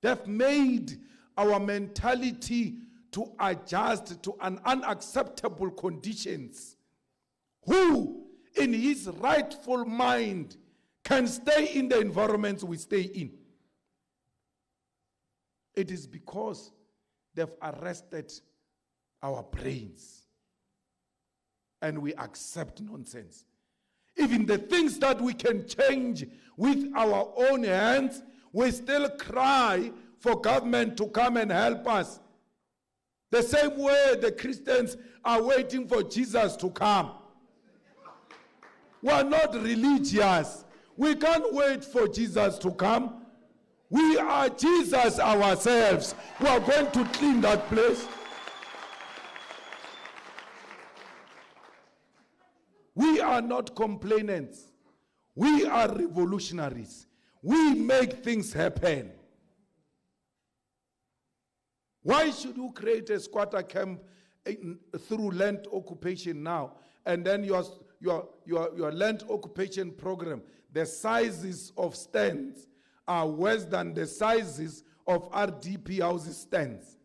They've made our mentality to adjust to an unacceptable conditions. Who, in his rightful mind, can stay in the environments we stay in? It is because they've arrested our brains and we accept nonsense. Even the things that we can change with our own hands, we still cry for government to come and help us. The same way the Christians are waiting for Jesus to come. We are not religious. We can't wait for Jesus to come. We are Jesus ourselves. We are going to clean that place. We are not complainants. We are revolutionaries. We make things happen. Why should you create a squatter camp through land occupation now, and then your land occupation program, the sizes of stands are worse than the sizes of RDP houses stands?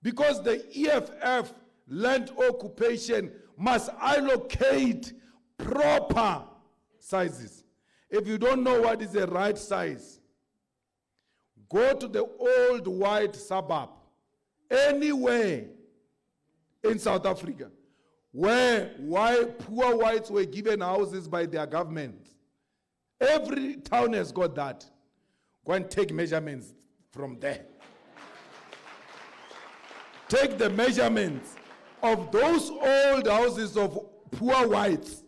Because the EFF land occupation must allocate proper sizes. If you don't know what is the right size, go to the old white suburb, anywhere in South Africa, where poor whites were given houses by their government. Every town has got that. Go and take measurements from there. Take the measurements of those old houses of poor whites.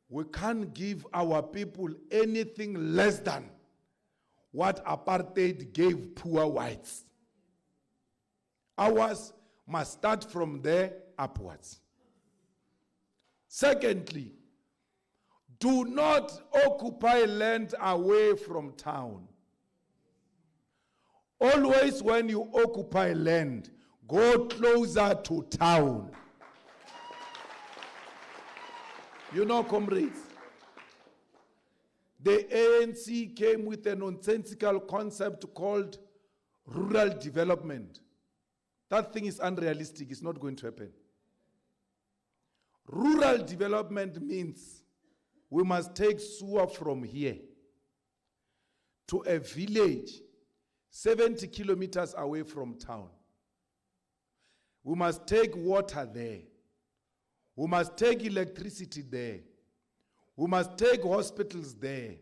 We can't give our people anything less than what apartheid gave poor whites. Ours must start from there upwards. Secondly, do not occupy land away from town. Always when you occupy land, go closer to town. You know, comrades, the ANC came with a nonsensical concept called rural development. That thing is unrealistic. It's not going to happen. Rural development means we must take sewer from here to a village 70 kilometers away from town. We must take water there. We must take electricity there. We must take hospitals there.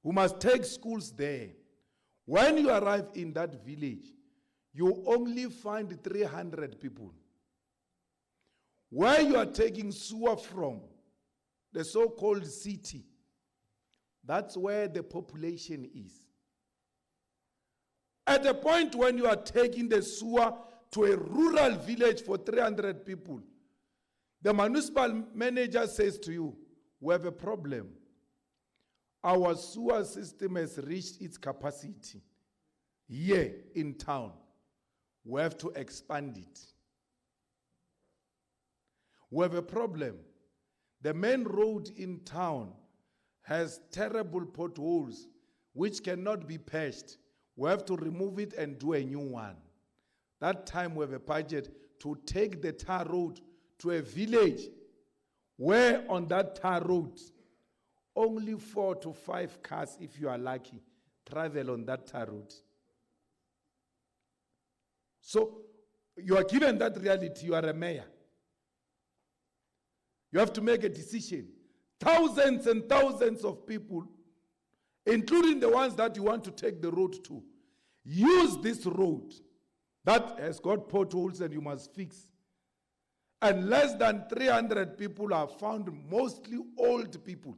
We must take schools there. When you arrive in that village, you only find 300 people. Where you are taking sewer from, the so-called city, that's where the population is. At the point when you are taking the sewer to a rural village for 300 people, the municipal manager says to you, we have a problem. Our sewer system has reached its capacity here in town. We have to expand it. We have a problem. The main road in town has terrible potholes which cannot be patched. We have to remove it and do a new one. That time we have a budget to take the tar road to a village where on that tar road, only 4 to 5 cars, if you are lucky, travel on that tar road. So you are given that reality, you are a mayor. You have to make a decision. Thousands and thousands of people, including the ones that you want to take the road to, use this road that has got potholes and you must fix. And less than 300 people are found, mostly old people,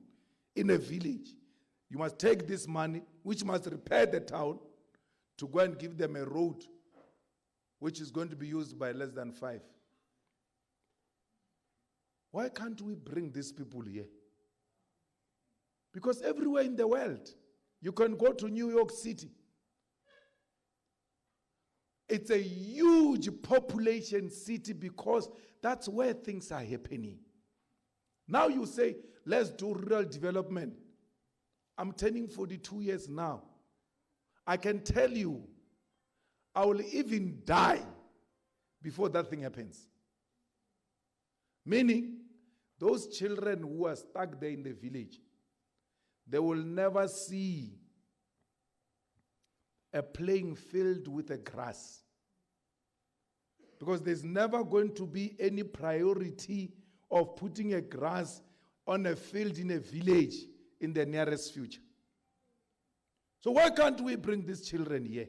in a village. You must take this money, which must repair the town, to go and give them a road, which is going to be used by less than 5. Why can't we bring these people here? Because everywhere in the world, you can go to New York City. It's a huge population city because that's where things are happening. Now you say, let's do rural development. I'm turning 42 years now. I can tell you, I will even die before that thing happens. Meaning, those children who are stuck there in the village, they will never see a playing field with a grass. Because there's never going to be any priority of putting a grass on a field in a village in the nearest future. So why can't we bring these children here?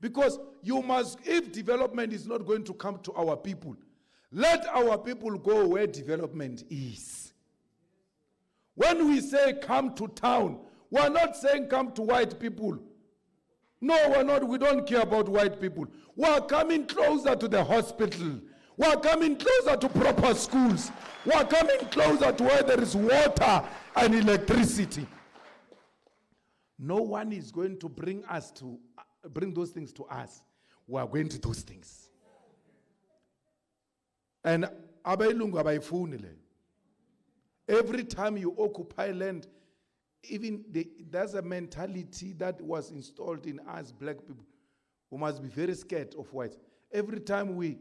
Because you must, if development is not going to come to our people, let our people go where development is. When we say come to town, we're not saying come to white people. No, we're not. We don't care about white people. We're coming closer to the hospital. We're coming closer to proper schools. We're coming closer to where there is water and electricity. No one is going to bring those things to us. We are going to those things. And abayilungu abayifuni le. Every time you occupy land, there's a mentality that was installed in us black people who must be very scared of whites. Every time we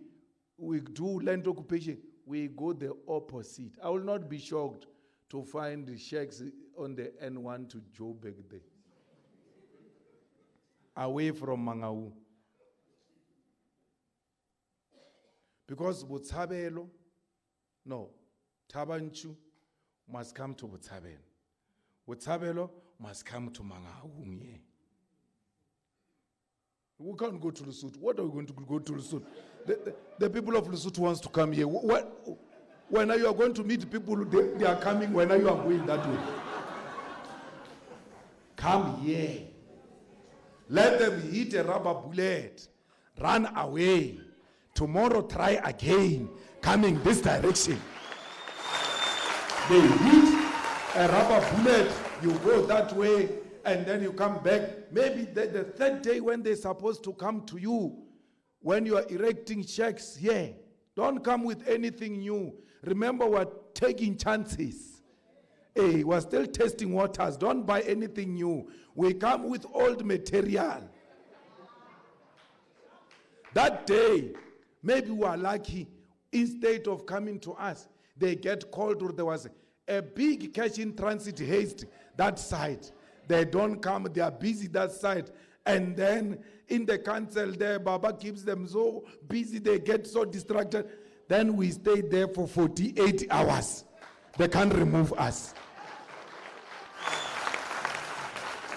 do land occupation, we go the opposite. I will not be shocked to find the sheikhs on the N1 to Joburg there. Away from Mangaung. Because Botshabelo, no, Tabanchu must come to Botshabelo. Botshabelo must come to Mangaung. Yeah. We can't go to Lesotho. What are we going to go to Lesotho? The people of Lesotho wants to come here. When you are going to meet people, they are coming when you are going that way. Come here. Let them hit a rubber bullet. Run away. Tomorrow try again. Coming this direction. They hit a rubber bullet. You go that way and then you come back. Maybe the third day when they're supposed to come to you, when you are erecting checks here, don't come with anything new. Remember, we're taking chances. Hey, we're still testing waters. Don't buy anything new. We come with old material. That day, maybe we are lucky. Instead of coming to us, they get called, or there was a big cash in transit haste that side. They don't come, they are busy that side. And then in the council there, Baba keeps them so busy, they get so distracted. Then we stay there for 48 hours. They can't remove us.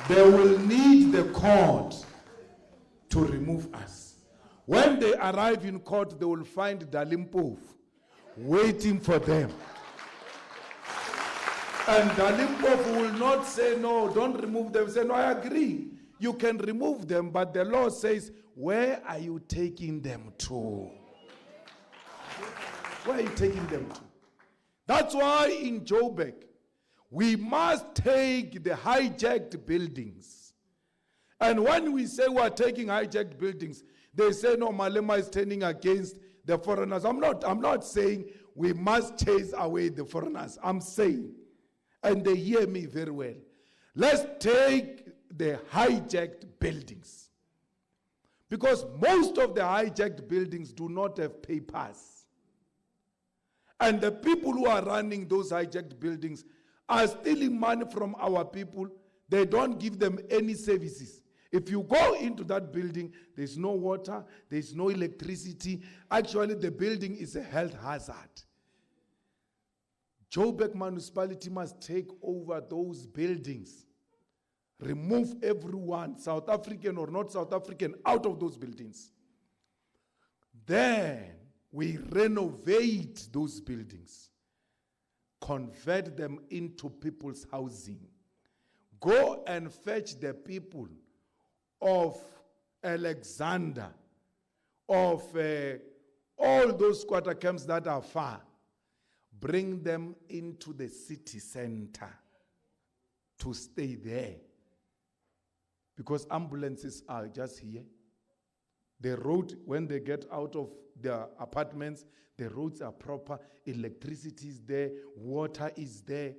They will need the court to remove us. When they arrive in court, they will find Dalimpov waiting for them. And Dalimpov will not say, no, don't remove them. Say, no, I agree. You can remove them, but the law says, where are you taking them to? Where are you taking them to? That's why in Joburg, we must take the hijacked buildings. And when we say we are taking hijacked buildings, they say, no, Malema is turning against the foreigners. I'm not saying we must chase away the foreigners. I'm saying, and they hear me very well, let's take the hijacked buildings. Because most of the hijacked buildings do not have papers. And the people who are running those hijacked buildings are stealing money from our people. They don't give them any services. If you go into that building, there's no water, there's no electricity. Actually, the building is a health hazard. Joburg municipality must take over those buildings. Remove everyone, South African or not South African, out of those buildings. Then we renovate those buildings. Convert them into people's housing. Go and fetch the people of Alexander, of all those squatter camps that are far. Bring them into the city center to stay there. Because ambulances are just here. The road, when they get out of their apartments, the roads are proper, electricity is there, water is there.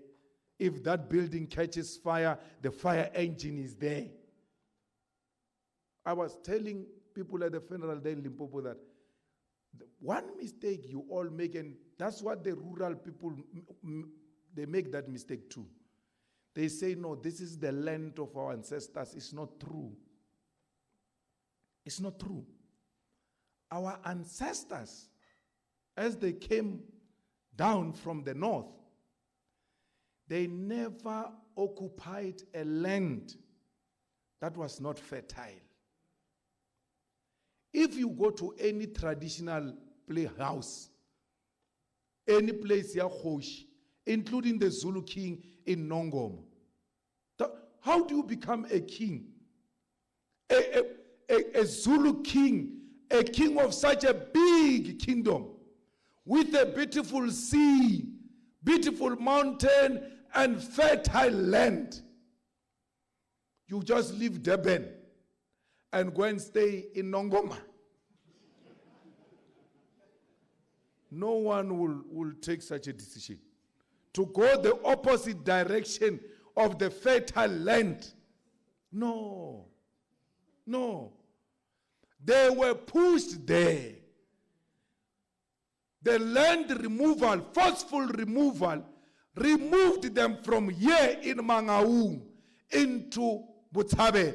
If that building catches fire, the fire engine is there. I was telling people at the funeral day in Limpopo that one mistake you all make, and that's what the rural people, they make that mistake too. They say, no, this is the land of our ancestors. It's not true. It's not true. Our ancestors, as they came down from the north, they never occupied a land that was not fertile. If you go to any traditional playhouse, any place here, including the Zulu king in Nongoma, how do you become a king? A Zulu king, a king of such a big kingdom, with a beautiful sea, beautiful mountain, and fertile land. You just leave Durban and go and stay in Nongoma. No one will take such a decision. To go the opposite direction of the fertile land. No. No. They were pushed there. The land removal, forceful removal, removed them from here in Mangaung into Botshabelo.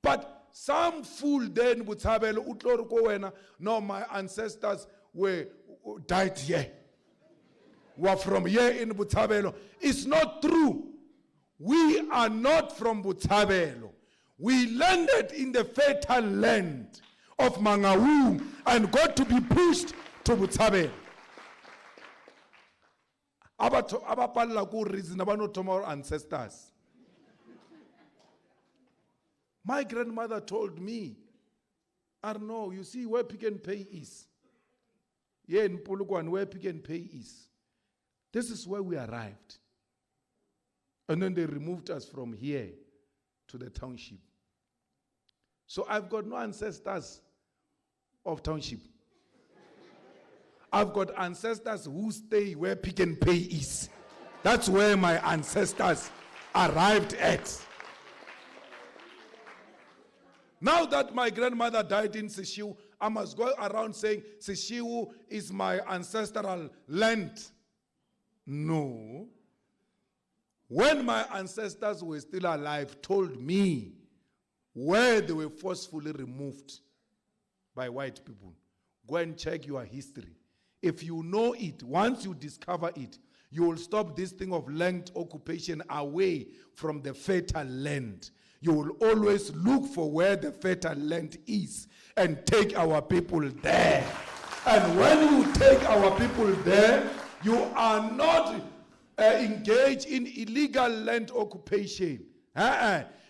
But some fool then Botshabelo, utloro wena, no, my ancestors died here. Were from here in Botshabelo. It's not true. We are not from Botshabelo. We landed in the fertile land of Mangaung and got to be pushed to Botshabelo. Abapalla ku reason about our ancestors. My grandmother told me, Arno, you see where Pick and Pay is. Yeah, in Polokwane, where Pick and Pay is. This is where we arrived. And then they removed us from here to the township. So I've got no ancestors of township. I've got ancestors who stay where Pick and Pay is. That's where my ancestors arrived at. Now that my grandmother died in Sishiu, I must go around saying Sishiu is my ancestral land. No. When my ancestors were still alive, told me where they were forcefully removed by white people. Go and check your history. If you know it, once you discover it, you will stop this thing of land occupation away from the fertile land. You will always look for where the fertile land is and take our people there. And when you take our people there, you are not engaged in illegal land occupation.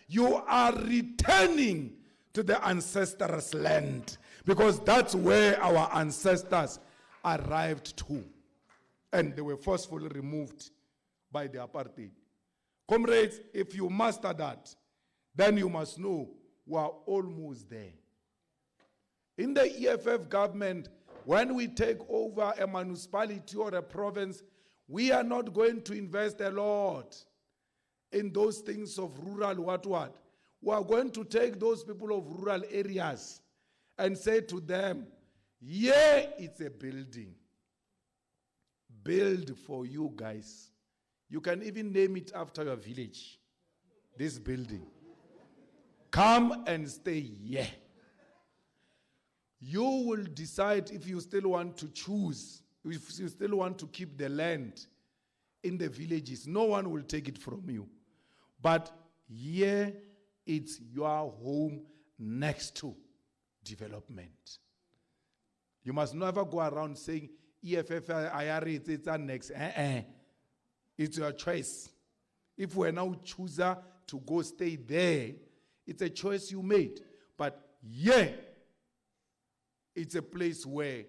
You are returning to the ancestors' land because that's where our ancestors arrived to. And they were forcefully removed by the apartheid. Comrades, if you master that, then you must know we are almost there. In the EFF government, when we take over a municipality or a province, we are not going to invest a lot in those things of rural what. We are going to take those people of rural areas and say to them, yeah, it's a building. Build for you guys. You can even name it after your village. This building. Come and stay here. You will decide if you still want to choose, if you still want to keep the land in the villages. No one will take it from you. But here, it's your home next to development. You must never go around saying, EFF, IRA, it's our next. It's your choice. If we're now chooser to go stay there, it's a choice you made. But yeah, it's a place where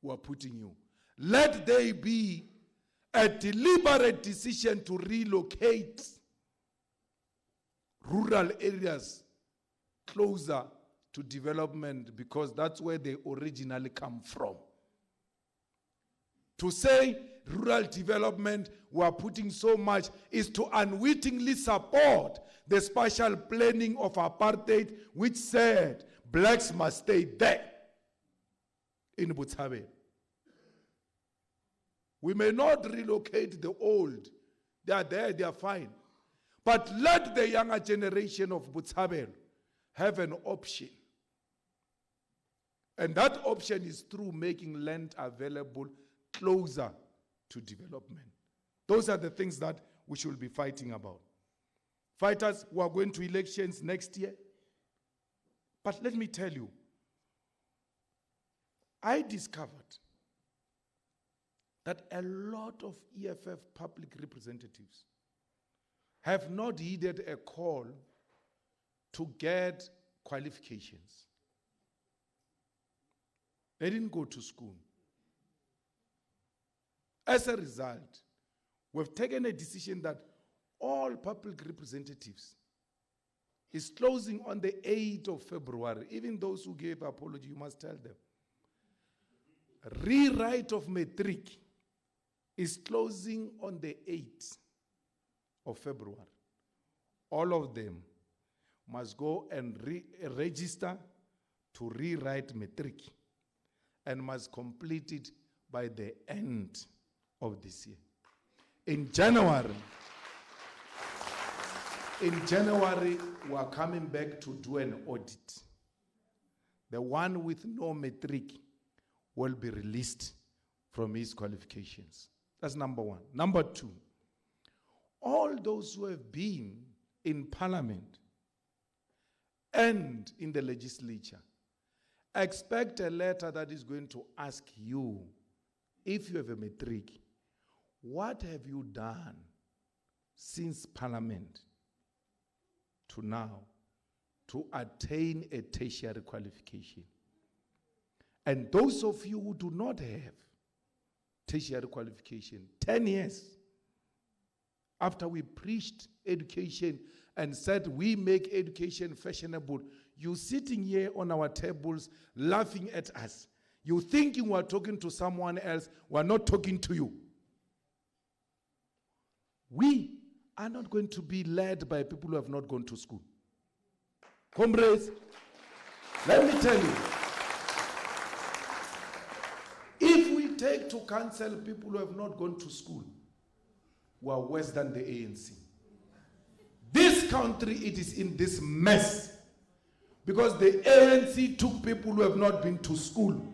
we're putting you. Let there be a deliberate decision to relocate rural areas closer to development because that's where they originally come from. To say rural development, we are putting so much, is to unwittingly support the spatial planning of apartheid, which said blacks must stay there in Botshabelo. We may not relocate the old. They are there, they are fine. But let the younger generation of Botshabelo have an option. And that option is through making land available closer to development. Those are the things that we should be fighting about. Fighters who are going to elections next year. But let me tell you, I discovered that a lot of EFF public representatives have not heeded a call to get qualifications. They didn't go to school. As a result, we've taken a decision that all public representatives is closing on the 8th of February. Even those who gave apology, you must tell them. Rewrite of matric is closing on the 8th of February. All of them must go and register to rewrite matric and must complete it by the end of this year. In January, we are coming back to do an audit. The one with no matric will be released from his qualifications. That's number one. Number two, all those who have been in parliament and in the legislature expect a letter that is going to ask you, if you have a matric, what have you done since parliament to now to attain a tertiary qualification? And those of you who do not have tertiary qualification, 10 years after we preached education and said we make education fashionable, you sitting here on our tables laughing at us. You thinking we're talking to someone else, we're not talking to you. We are not going to be led by people who have not gone to school. Comrades, let me tell you, if we take to counsel people who have not gone to school, we are worse than the ANC. This country, it is in this mess because the ANC took people who have not been to school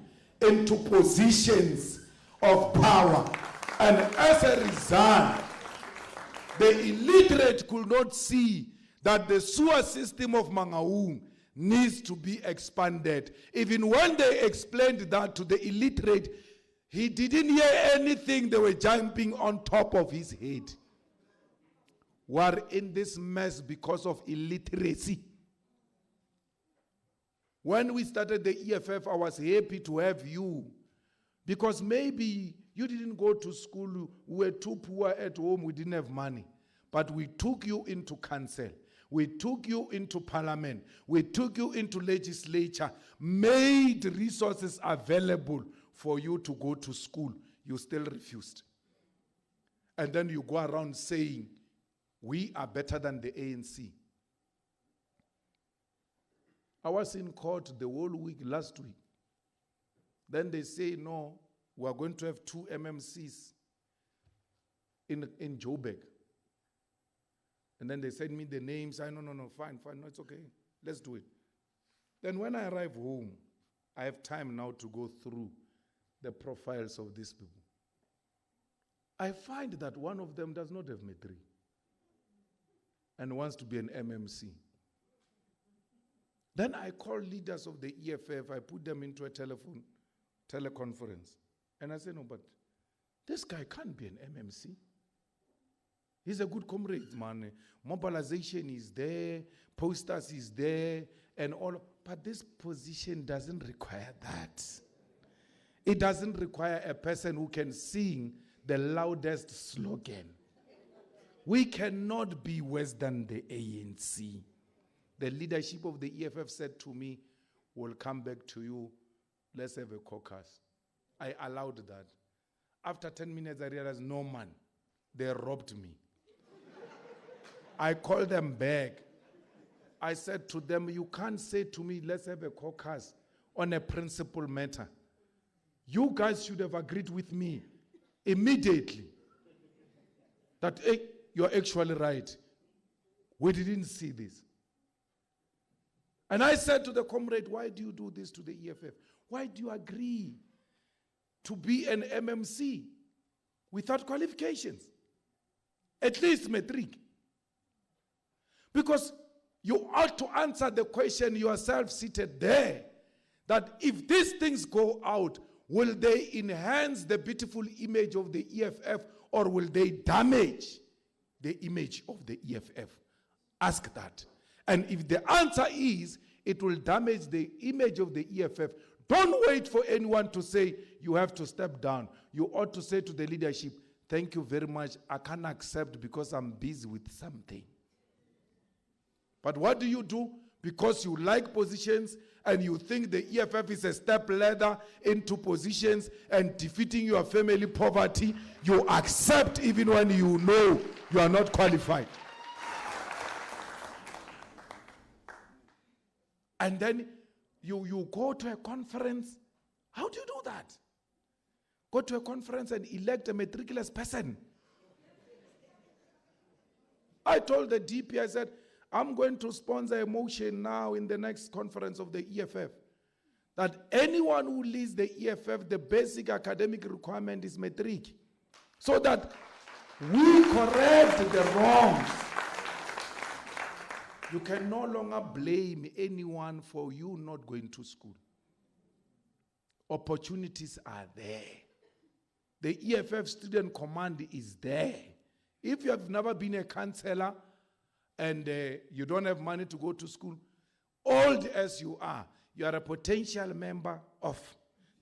into positions of power. And as a result, the illiterate could not see that the sewer system of Mangaung needs to be expanded. Even when they explained that to the illiterate, he didn't hear anything. They were jumping on top of his head. We're in this mess because of illiteracy. When we started the EFF, I was happy to have you because maybe you didn't go to school, we were too poor at home, we didn't have money. But we took you into council. We took you into parliament. We took you into legislature, made resources available for you to go to school. You still refused. And then you go around saying, we are better than the ANC. I was in court the whole week last week. Then they say, no, we are going to have 2 MMCs in Joburg. And then they send me the names. I no, fine, no, it's okay. Let's do it. Then when I arrive home, I have time now to go through the profiles of these people. I find that one of them does not have matric and wants to be an MMC. Then I call leaders of the EFF, I put them into a teleconference. And I say, no, but this guy can't be an MMC. He's a good comrade, man. Mobilization is there, posters is there, and all. But this position doesn't require that. It doesn't require a person who can sing the loudest slogan. We cannot be worse than the ANC. The leadership of the EFF said to me, we'll come back to you, let's have a caucus. I allowed that. After 10 minutes, I realized, no man, they robbed me. I called them back. I said to them, you can't say to me, let's have a caucus on a principal matter. You guys should have agreed with me immediately that, hey, you're actually right. We didn't see this. And I said to the comrade, why do you do this to the EFF? Why do you agree to be an MMC without qualifications? At least matric. Because you ought to answer the question yourself seated there, that if these things go out, will they enhance the beautiful image of the EFF or will they damage the image of the EFF? Ask that. And if the answer is it will damage the image of the EFF, don't wait for anyone to say you have to step down. You ought to say to the leadership, thank you very much, I can't accept because I'm busy with something. But what do? Because you like positions and you think the EFF is a step ladder into positions and defeating your family poverty, you accept even when you know you are not qualified. And then you go to a conference. How do you do that? Go to a conference and elect a matriculous person. I told the DP, I said, I'm going to sponsor a motion now in the next conference of the EFF that anyone who leads the EFF, the basic academic requirement is matric, so that we correct the wrongs. You can no longer blame anyone for you not going to school. Opportunities are there. The EFF student command is there. If you have never been a counselor and you don't have money to go to school, old as you are a potential member of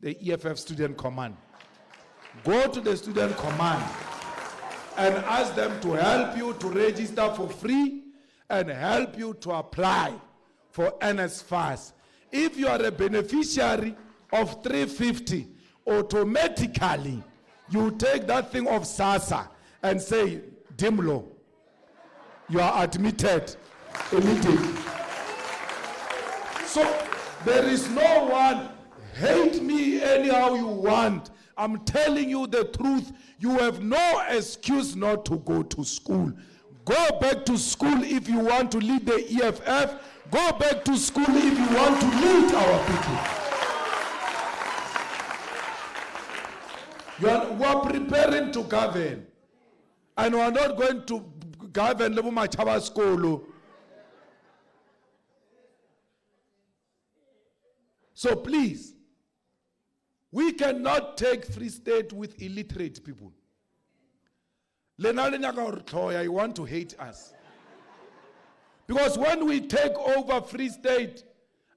the EFF student command. Go to the student command and ask them to help you to register for free and help you to apply for NSFAS. If you are a beneficiary of 350, automatically you take that thing of SASA and say, Dimlo, you are admitted immediately. So there is no one, hate me anyhow you want. I'm telling you the truth. You have no excuse not to go to school. Go back to school if you want to lead the EFF. Go back to school if you want to lead our people. We are preparing to govern. And we are not going to govern the Machaba School. So please, we cannot take Free State with illiterate people. You want to hate us. Because when we take over Free State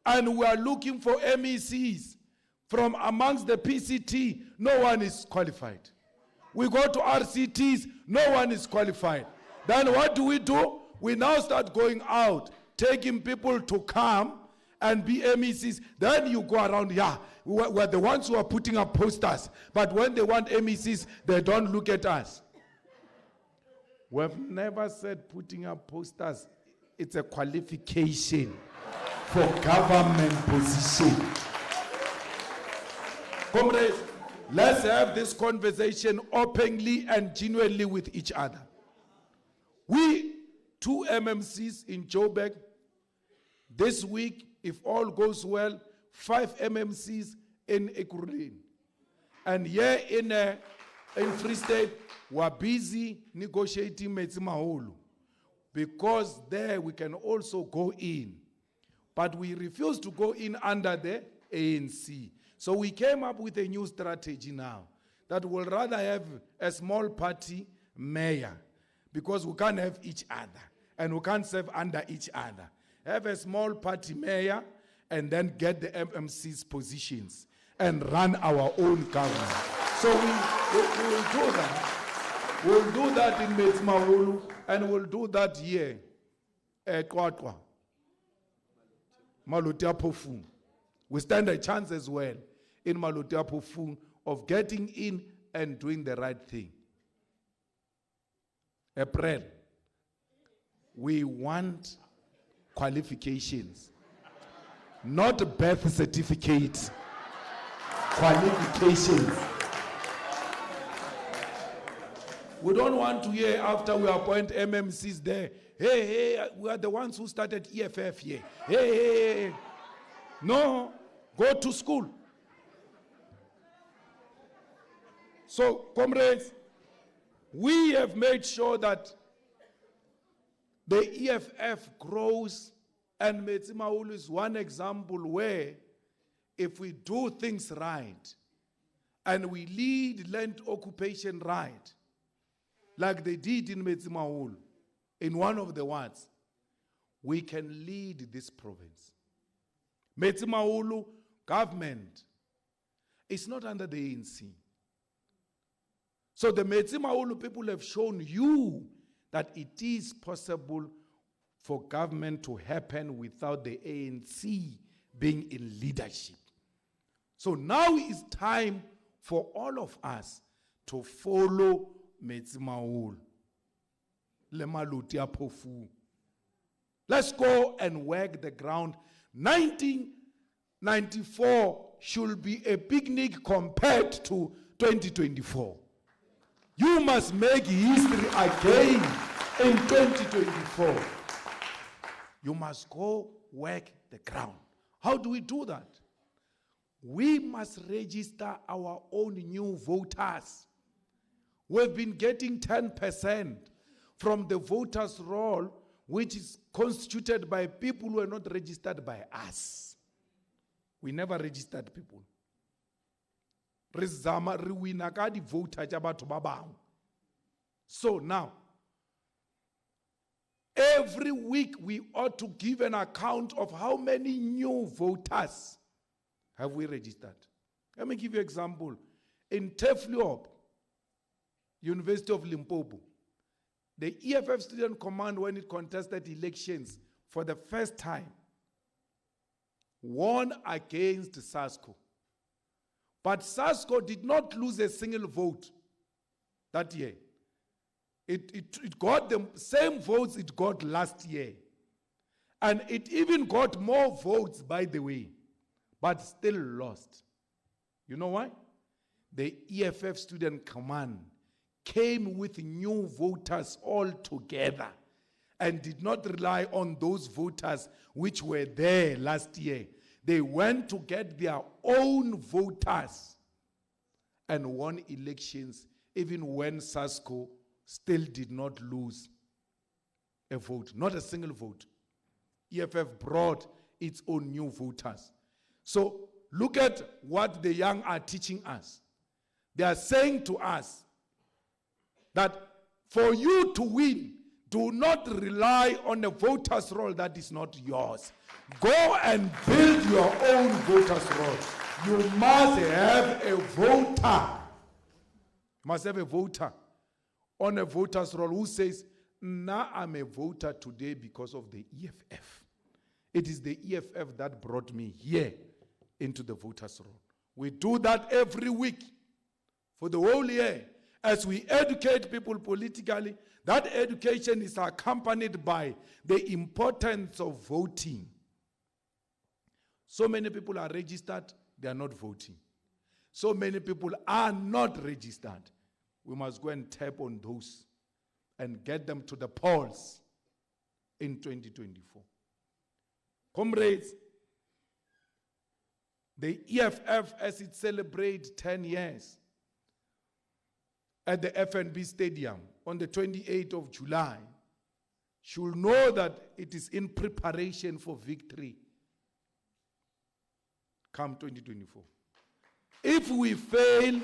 and we are looking for MECs from amongst the PCT, no one is qualified. We go to RCTs, no one is qualified. Then what do? We now start going out, taking people to come and be MECs. Then you go around, we're the ones who are putting up posters. But when they want MECs, they don't look at us. We've never said putting up posters, it's a qualification for government position. Comrades, let's have this conversation openly and genuinely with each other. We, 2 MMCs in Joburg, this week, if all goes well, 5 MMCs in Ekurhuleni. And here in Free State, we're busy negotiating Metsimaholo, because there we can also go in. But we refuse to go in under the ANC. So we came up with a new strategy now that will rather have a small party mayor, because we can't have each other and we can't serve under each other. Have a small party mayor and then get the MMC's positions and run our own government. So we will do that. We'll do that in Metsimaholo and we'll do that here at Kwatwa, Malutia Pofung. We stand a chance as well in Malutia Pofung of getting in and doing the right thing. April, we want qualifications, not birth certificates, qualifications. We don't want to hear after we appoint MMCs there, hey, we are the ones who started EFF here. Hey. No, go to school. So, comrades, we have made sure that the EFF grows, and Metsimaholo is one example where if we do things right and we lead land occupation right, like they did in Metsimaholo, in one of the wards, we can lead this province. Metsimaholo government is not under the ANC. So the Metsimaholo people have shown you that it is possible for government to happen without the ANC being in leadership. So now it's time for all of us to follow Metsimaholo. Let's go and work the ground. 1994 should be a picnic compared to 2024. You must make history again in 2024. You must go work the ground. How do we do that? We must register our own new voters. We've been getting 10% from the voters' roll, which is constituted by people who are not registered by us. We never registered people. So now, every week we ought to give an account of how many new voters have we registered. Let me give you an example. In Tefluop, University of Limpopo, the EFF Student Command, when it contested elections for the first time, won against SASCO. But SASCO did not lose a single vote that year. It got the same votes it got last year. And it even got more votes, by the way, but still lost. You know why? The EFF Student Command came with new voters all together and did not rely on those voters which were there last year. They went to get their own voters and won elections even when SASCO still did not lose a vote, not a single vote. EFF brought its own new voters. So look at what the young are teaching us. They are saying to us that for you to win, do not rely on a voter's roll that is not yours. Go and build your own voter's roll. You must have a voter. You must have a voter on a voter's roll who says, "Nah, I'm a voter today because of the EFF. It is the EFF that brought me here into the voter's roll." We do that every week for the whole year. As we educate people politically, that education is accompanied by the importance of voting. So many people are registered, they are not voting. So many people are not registered. We must go and tap on those and get them to the polls in 2024. Comrades, the EFF, as it celebrates 10 years at the FNB Stadium on the 28th of July, should know that it is in preparation for victory come 2024. If we fail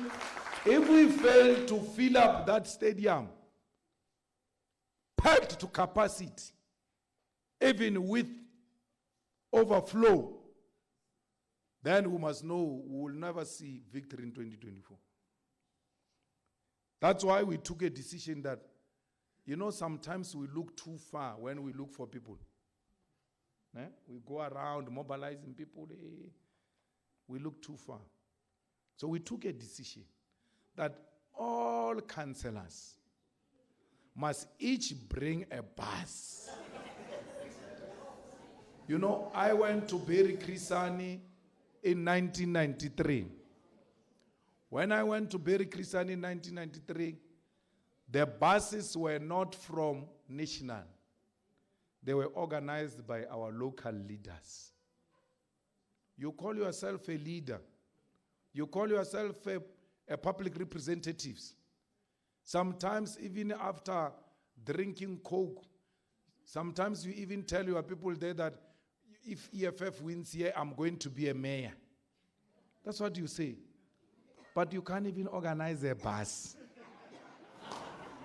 to fill up that stadium, packed to capacity, even with overflow, then we must know we will never see victory in 2024. That's why we took a decision that, sometimes we look too far when we look for people. We go around mobilizing people. We look too far. So we took a decision that all councillors must each bring a bus. I went to Berry Crisani in 1993. When I went to Berry Crisani in 1993, the buses were not from National. They were organized by our local leaders. You call yourself a leader. You call yourself a public representative. Sometimes even after drinking Coke, sometimes you even tell your people there that if EFF wins here, I'm going to be a mayor. That's what you say. But you can't even organize a bus.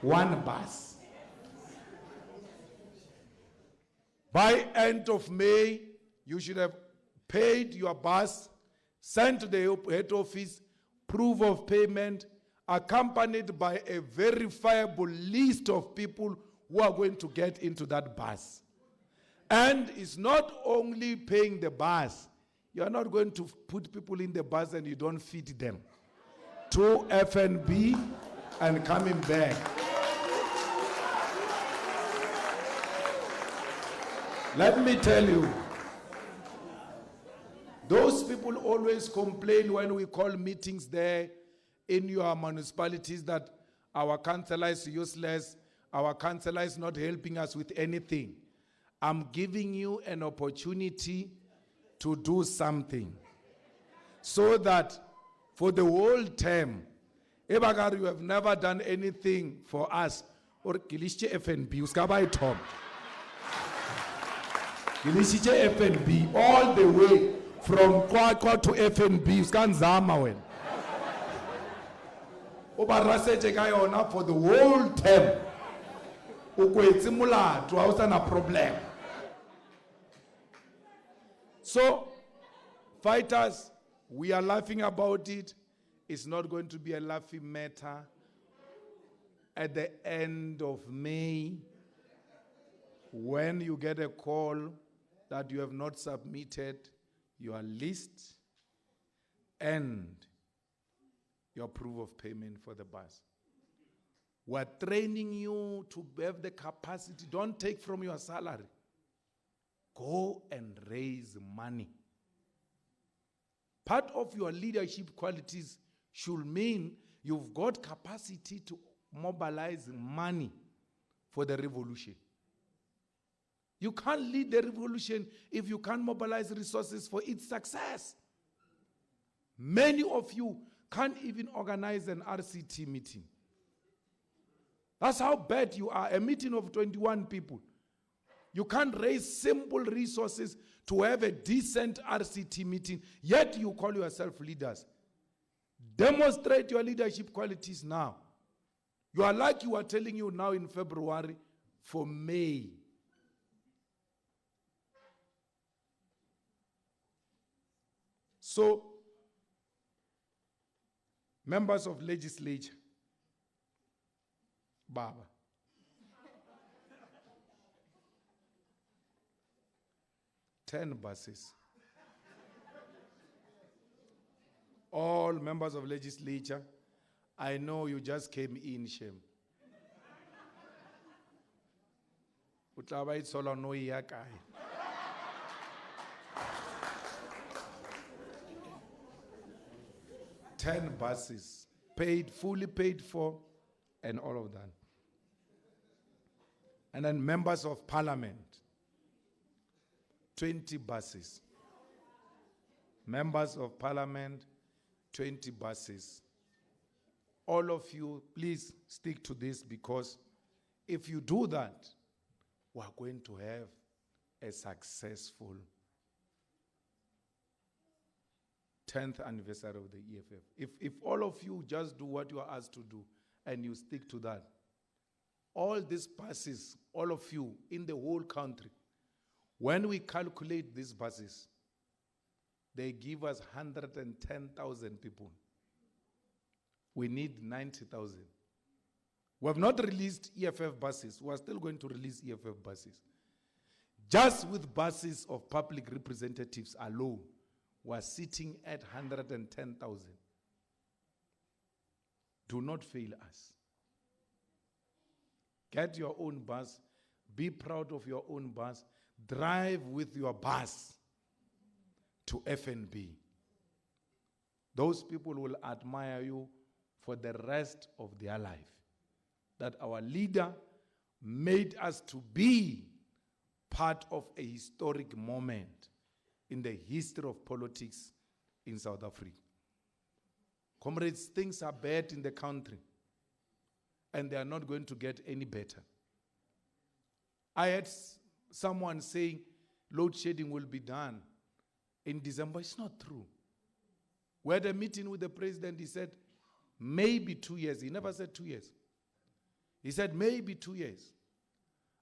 One bus. By end of May, you should have paid your bus, sent to the head office, proof of payment, accompanied by a verifiable list of people who are going to get into that bus. And it's not only paying the bus. You are not going to put people in the bus and you don't feed them. To FNB and coming back. Let me tell you, those people always complain when we call meetings there in your municipalities that our councillor is useless, our councillor is not helping us with anything. I'm giving you an opportunity to do something so that for the whole term, Ebagar, you have never done anything for us. Or Kilische FNB, Uskabai Tom. Kilische FNB, all the way from Kwakwa to FNB, Uskanzama wen. Obarase Jegayona for the whole term. Ukwetimula to house a problem. So, fighters, we are laughing about it. It's not going to be a laughing matter. At the end of May, when you get a call that you have not submitted your list and your proof of payment for the bus. We're training you to have the capacity. Don't take from your salary. Go and raise money. Part of your leadership qualities should mean you've got capacity to mobilize money for the revolution. You can't lead the revolution if you can't mobilize resources for its success. Many of you can't even organize an RCT meeting. That's how bad you are. A meeting of 21 people. You can't raise simple resources to have a decent RCT meeting, yet you call yourself leaders. Demonstrate your leadership qualities now. You are like you are telling you now in February for May. So, members of legislature, Baba, ten buses. All members of legislature, I know you just came in, shame. Utaba itsola no yakai. 10 buses, paid, fully paid for, and all of that. And then members of parliament, 20 buses. Members of parliament, 20 buses. All of you, please stick to this, because if you do that, we are going to have a successful 10th anniversary of the EFF. If all of you just do what you are asked to do and you stick to that, all these buses, all of you in the whole country, when we calculate these buses, they give us 110,000 people. We need 90,000. We have not released EFF buses. We are still going to release EFF buses. Just with buses of public representatives alone, we are sitting at 110,000. Do not fail us. Get your own bus. Be proud of your own bus. Drive with your bus to FNB. Those people will admire you for the rest of their life. That our leader made us to be part of a historic moment in the history of politics in South Africa. Comrades, things are bad in the country, and they are not going to get any better. I had someone saying load shedding will be done in December. It's not true. We had a meeting with the president. He said, maybe 2 years. He never said 2 years. He said, maybe 2 years.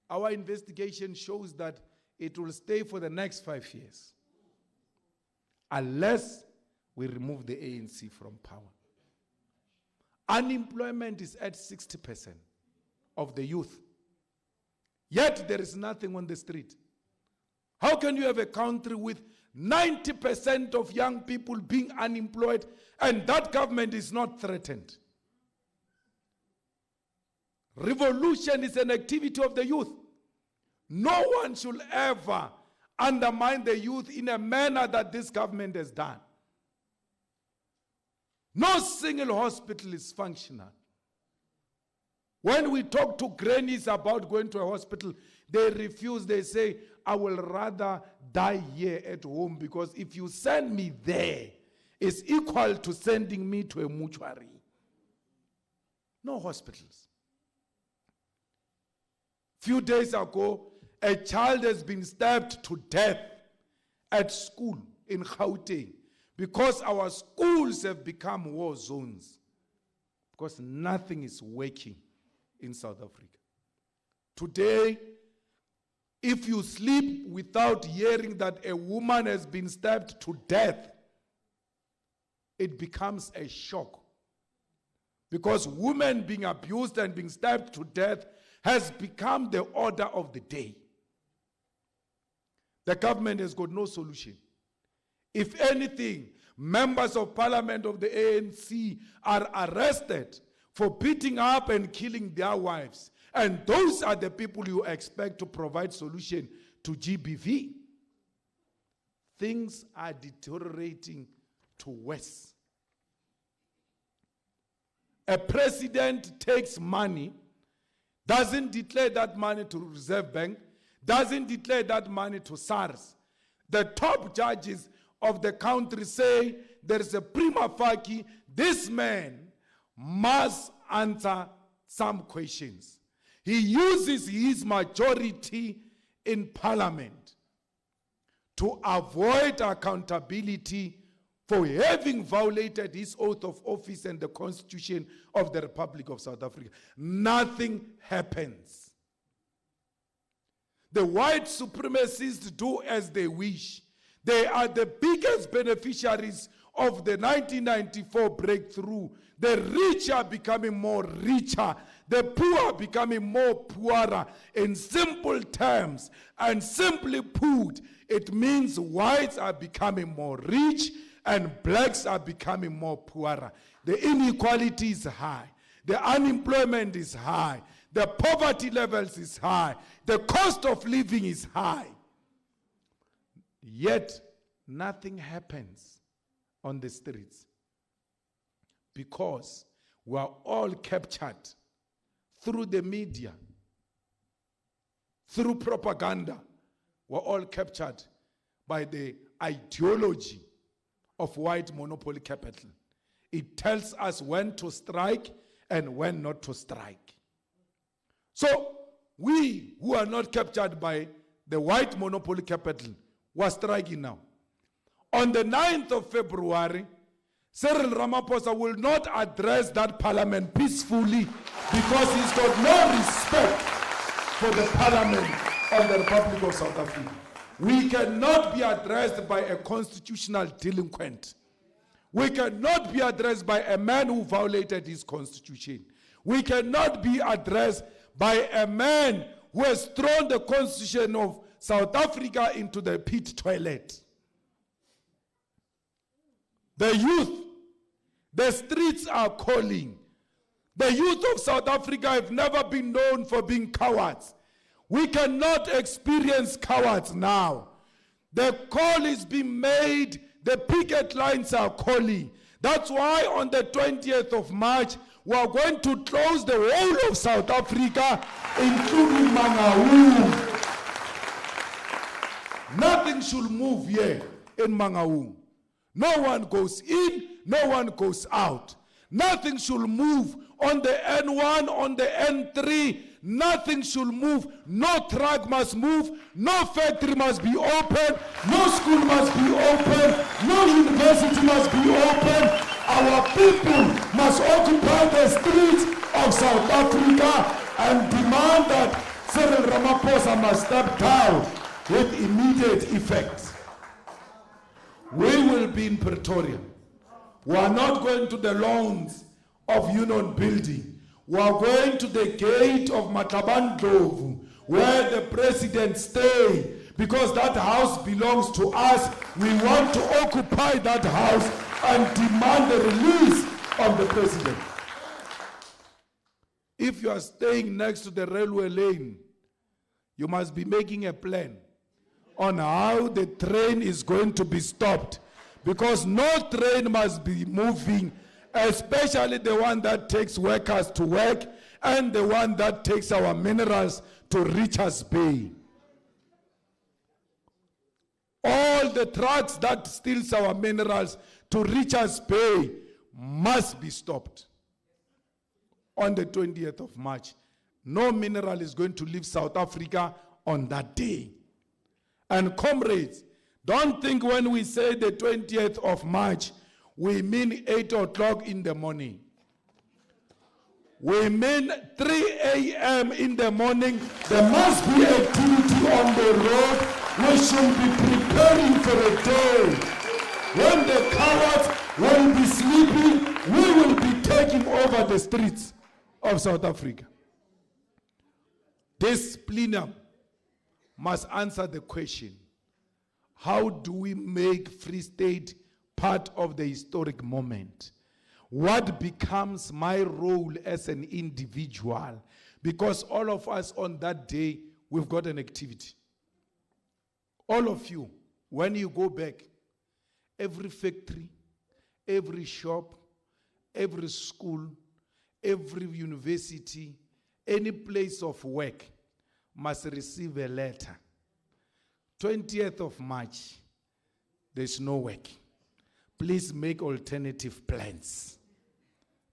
Our investigation shows that it will stay for the next 5 years, unless we remove the ANC from power. Unemployment is at 60% of the youth. Yet there is nothing on the street. How can you have a country with 90% of young people being unemployed and that government is not threatened? Revolution is an activity of the youth. No one should ever undermine the youth in a manner that this government has done. No single hospital is functional. When we talk to grannies about going to a hospital, they refuse. They say, I will rather die here at home, because if you send me there, it's equal to sending me to a mortuary. No hospitals. Few days ago, a child has been stabbed to death at school in Gauteng because our schools have become war zones, because nothing is working in South Africa. Today, if you sleep without hearing that a woman has been stabbed to death, it becomes a shock, because women being abused and being stabbed to death has become the order of the day. The government has got no solution. If anything, members of parliament of the ANC are arrested for beating up and killing their wives, and those are the people you expect to provide solution to GBV. Things are deteriorating to worse. A president takes money, doesn't declare that money to Reserve Bank, doesn't declare that money to SARS. The top judges of the country say there is a prima facie, this man must answer some questions. He uses his majority in parliament to avoid accountability for having violated his oath of office and the Constitution of the Republic of South Africa. Nothing happens. The white supremacists do as they wish. They are the biggest beneficiaries of the 1994 breakthrough. The rich are becoming more richer. The poor are becoming more poorer. In simple terms, and simply put, it means whites are becoming more rich and blacks are becoming more poorer. The inequality is high. The unemployment is high. The poverty levels is high. The cost of living is high. Yet, nothing happens on the streets, because we are all captured through the media, through propaganda. We're all captured by the ideology of white monopoly capital. It tells us when to strike and when not to strike. So we who are not captured by the white monopoly capital, we're striking now. On the 9th of February, Cyril Ramaphosa will not address that parliament peacefully, because he's got no respect for the parliament of the Republic of South Africa. We cannot be addressed by a constitutional delinquent. We cannot be addressed by a man who violated his constitution. We cannot be addressed by a man who has thrown the constitution of South Africa into the pit toilet. The youth, the streets are calling. The youth of South Africa have never been known for being cowards. We cannot experience cowards now. The call is being made. The picket lines are calling. That's why on the 20th of March, we are going to close the whole of South Africa, including Mangaung. Nothing should move here in Mangaung. No one goes in, no one goes out. Nothing should move on the N1, on the N3. Nothing should move. No truck must move. No factory must be open. No school must be open. No university must be open. Our people must occupy the streets of South Africa and demand that Cyril Ramaphosa must step down with immediate effect. We will be in Pretoria. We are not going to the lawns of Union Building. We are going to the gate of Matabandlovu, where the president stays, because that house belongs to us. We want to occupy that house and demand the release of the president. If you are staying next to the railway lane, you must be making a plan on how the train is going to be stopped, because no train must be moving, especially the one that takes workers to work and the one that takes our minerals to Richards Bay. All the trucks that steals our minerals to Richards Bay must be stopped. On the 20th of March, no mineral is going to leave South Africa on that day. And comrades, don't think when we say the 20th of March, we mean 8 o'clock in the morning. We mean 3 a.m. in the morning. There must be activity on the road. We should be preparing for a day when the cowards will be sleeping. We will be taking over the streets of South Africa. This plenum must answer the question, how do we make Free State part of the historic moment? What becomes my role as an individual? Because all of us on that day, we've got an activity. All of you, when you go back, every factory, every shop, every school, every university, any place of work must receive a letter. 20th of March, there's no work. Please make alternative plans.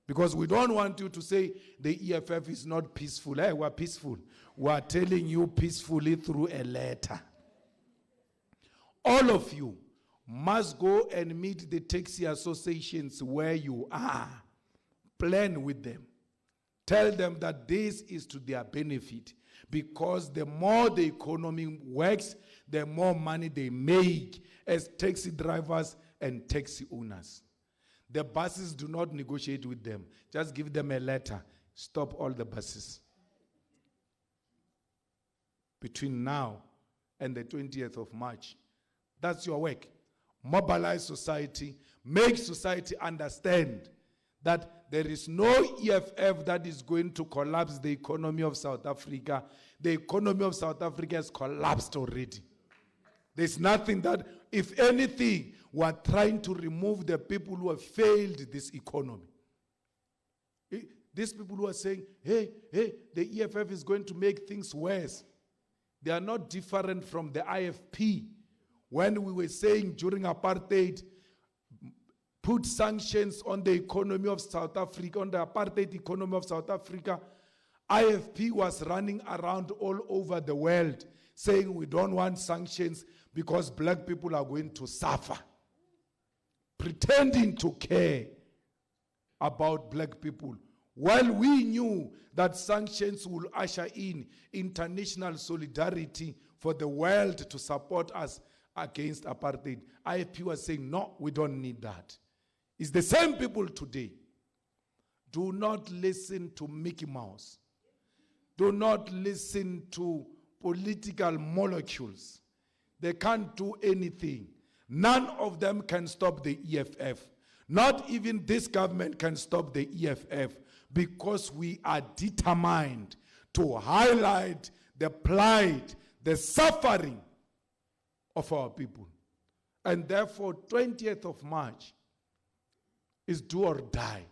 Because we don't want you to say the EFF is not peaceful. Hey, we're peaceful. We're telling you peacefully through a letter. All of you must go and meet the taxi associations where you are. Plan with them. Tell them that this is to their benefit, because the more the economy works, the more money they make as taxi drivers and taxi owners. The buses, do not negotiate with them. Just give them a letter. Stop all the buses. Between now and the 20th of March. That's your work. Mobilize society. Make society understand that there is no EFF that is going to collapse the economy of South Africa. The economy of South Africa has collapsed already. There's nothing that, if anything, we're trying to remove the people who have failed this economy. These people who are saying, hey, the EFF is going to make things worse. They are not different from the IFP. When we were saying during apartheid, put sanctions on the economy of South Africa, on the apartheid economy of South Africa, IFP was running around all over the world saying we don't want sanctions because black people are going to suffer. Pretending to care about black people, while we knew that sanctions will usher in international solidarity for the world to support us against apartheid. IFP was saying, no, we don't need that. It's the same people today. Do not listen to Mickey Mouse. Do not listen to political molecules. They can't do anything. None of them can stop the EFF. Not even this government can stop the EFF, because we are determined to highlight the plight, the suffering of our people. And therefore, 20th of March is do or die.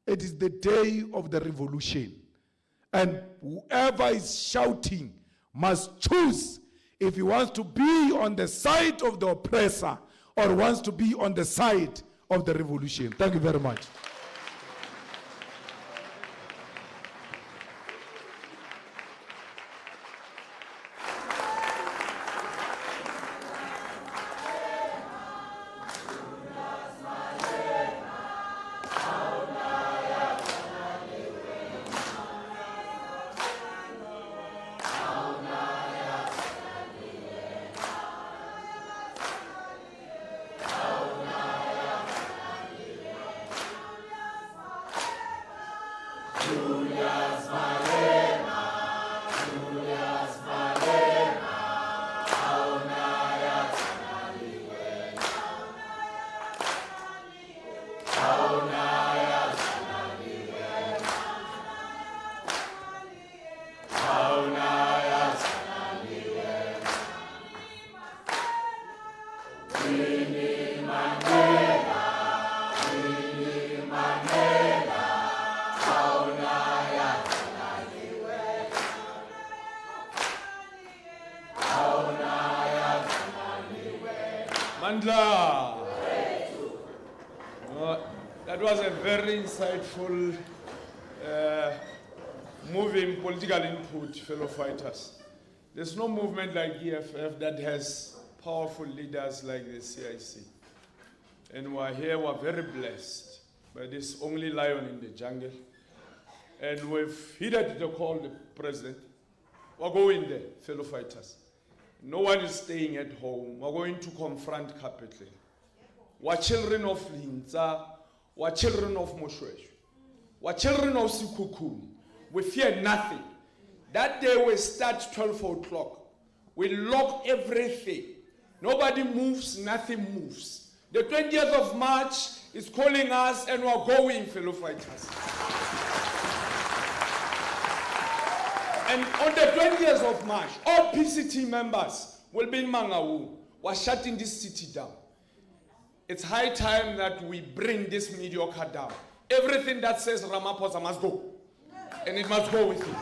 It is the day of the revolution. And whoever is shouting must choose if he wants to be on the side of the oppressor or wants to be on the side of the revolution. Thank you very much. Mandla. That was a very insightful, moving political input, fellow fighters. There's no movement like EFF that has powerful leaders like the CIC. And we're here, we're very blessed by this only lion in the jungle. And we've heeded the call of the president. We're going there, fellow fighters. No one is staying at home. We're going to confront capital. We're children of Linza. We're children of Moshwesh. We're children of Sikukun. We fear nothing. That day we start 12 o'clock. We lock everything. Nobody moves, nothing moves. The 20th of March is calling us and we're going, fellow fighters. And on the 20th of March, all PCT members will be in Mangaung. We're shutting this city down. It's high time that we bring this mediocre down. Everything that says Ramaphosa must go. And it must go with him.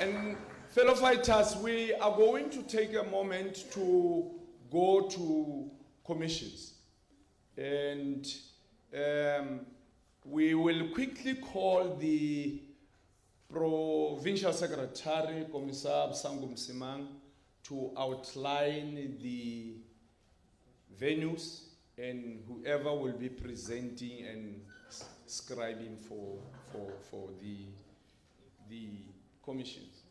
And fellow fighters, we are going to take a moment to go to commissions. And we will quickly call the Provincial Secretary, Commissar Sangum Simang, to outline the venues and whoever will be presenting and scribing for the commissions.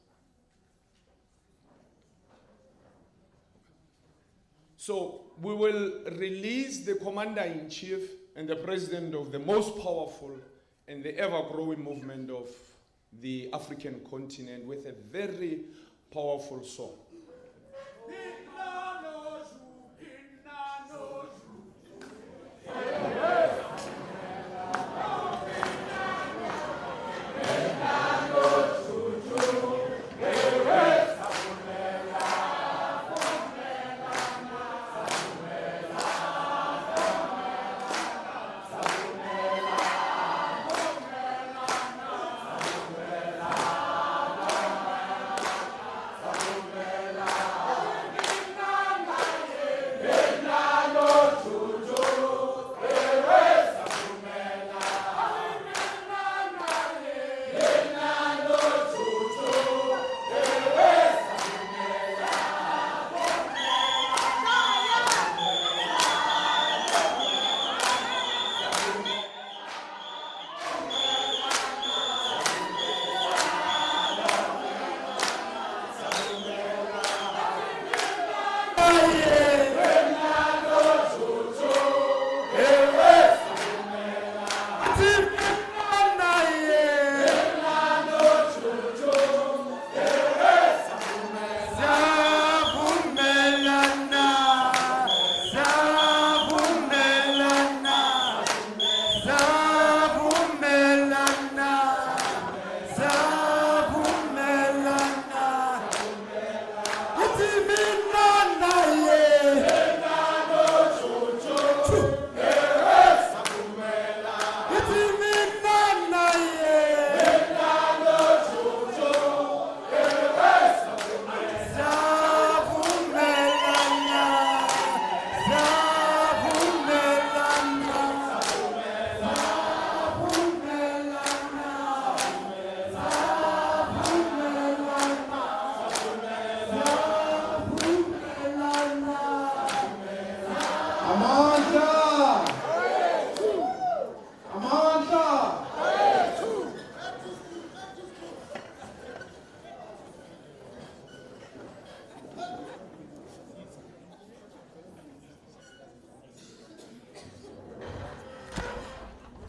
So we will release the Commander-in-Chief and the President of the most powerful and the ever-growing movement of the African continent with a very powerful song.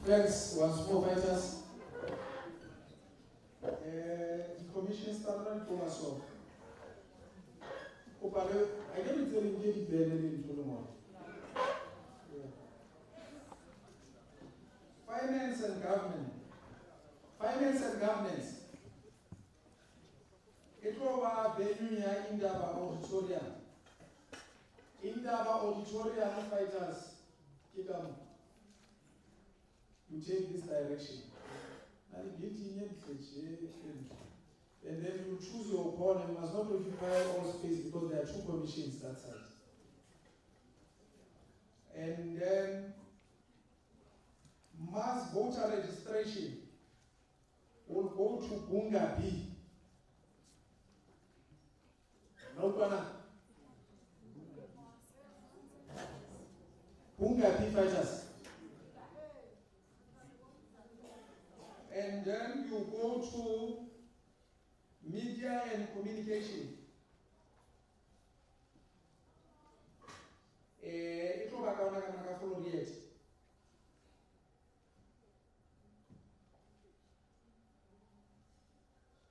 Thanks once more, fighters. The commission started to us off. I didn't tell you get better than tomorrow. Finance and government. Finance and governance. It was venue in the auditorium. In the auditorium, fighters, Kigam, you take this direction. And get in and then you choose your opponent. You must not occupy all space because there are two commissions that side. And then mass voter registration will go to Bunga B. No, Bunga B fighters. And then you go to media and communication.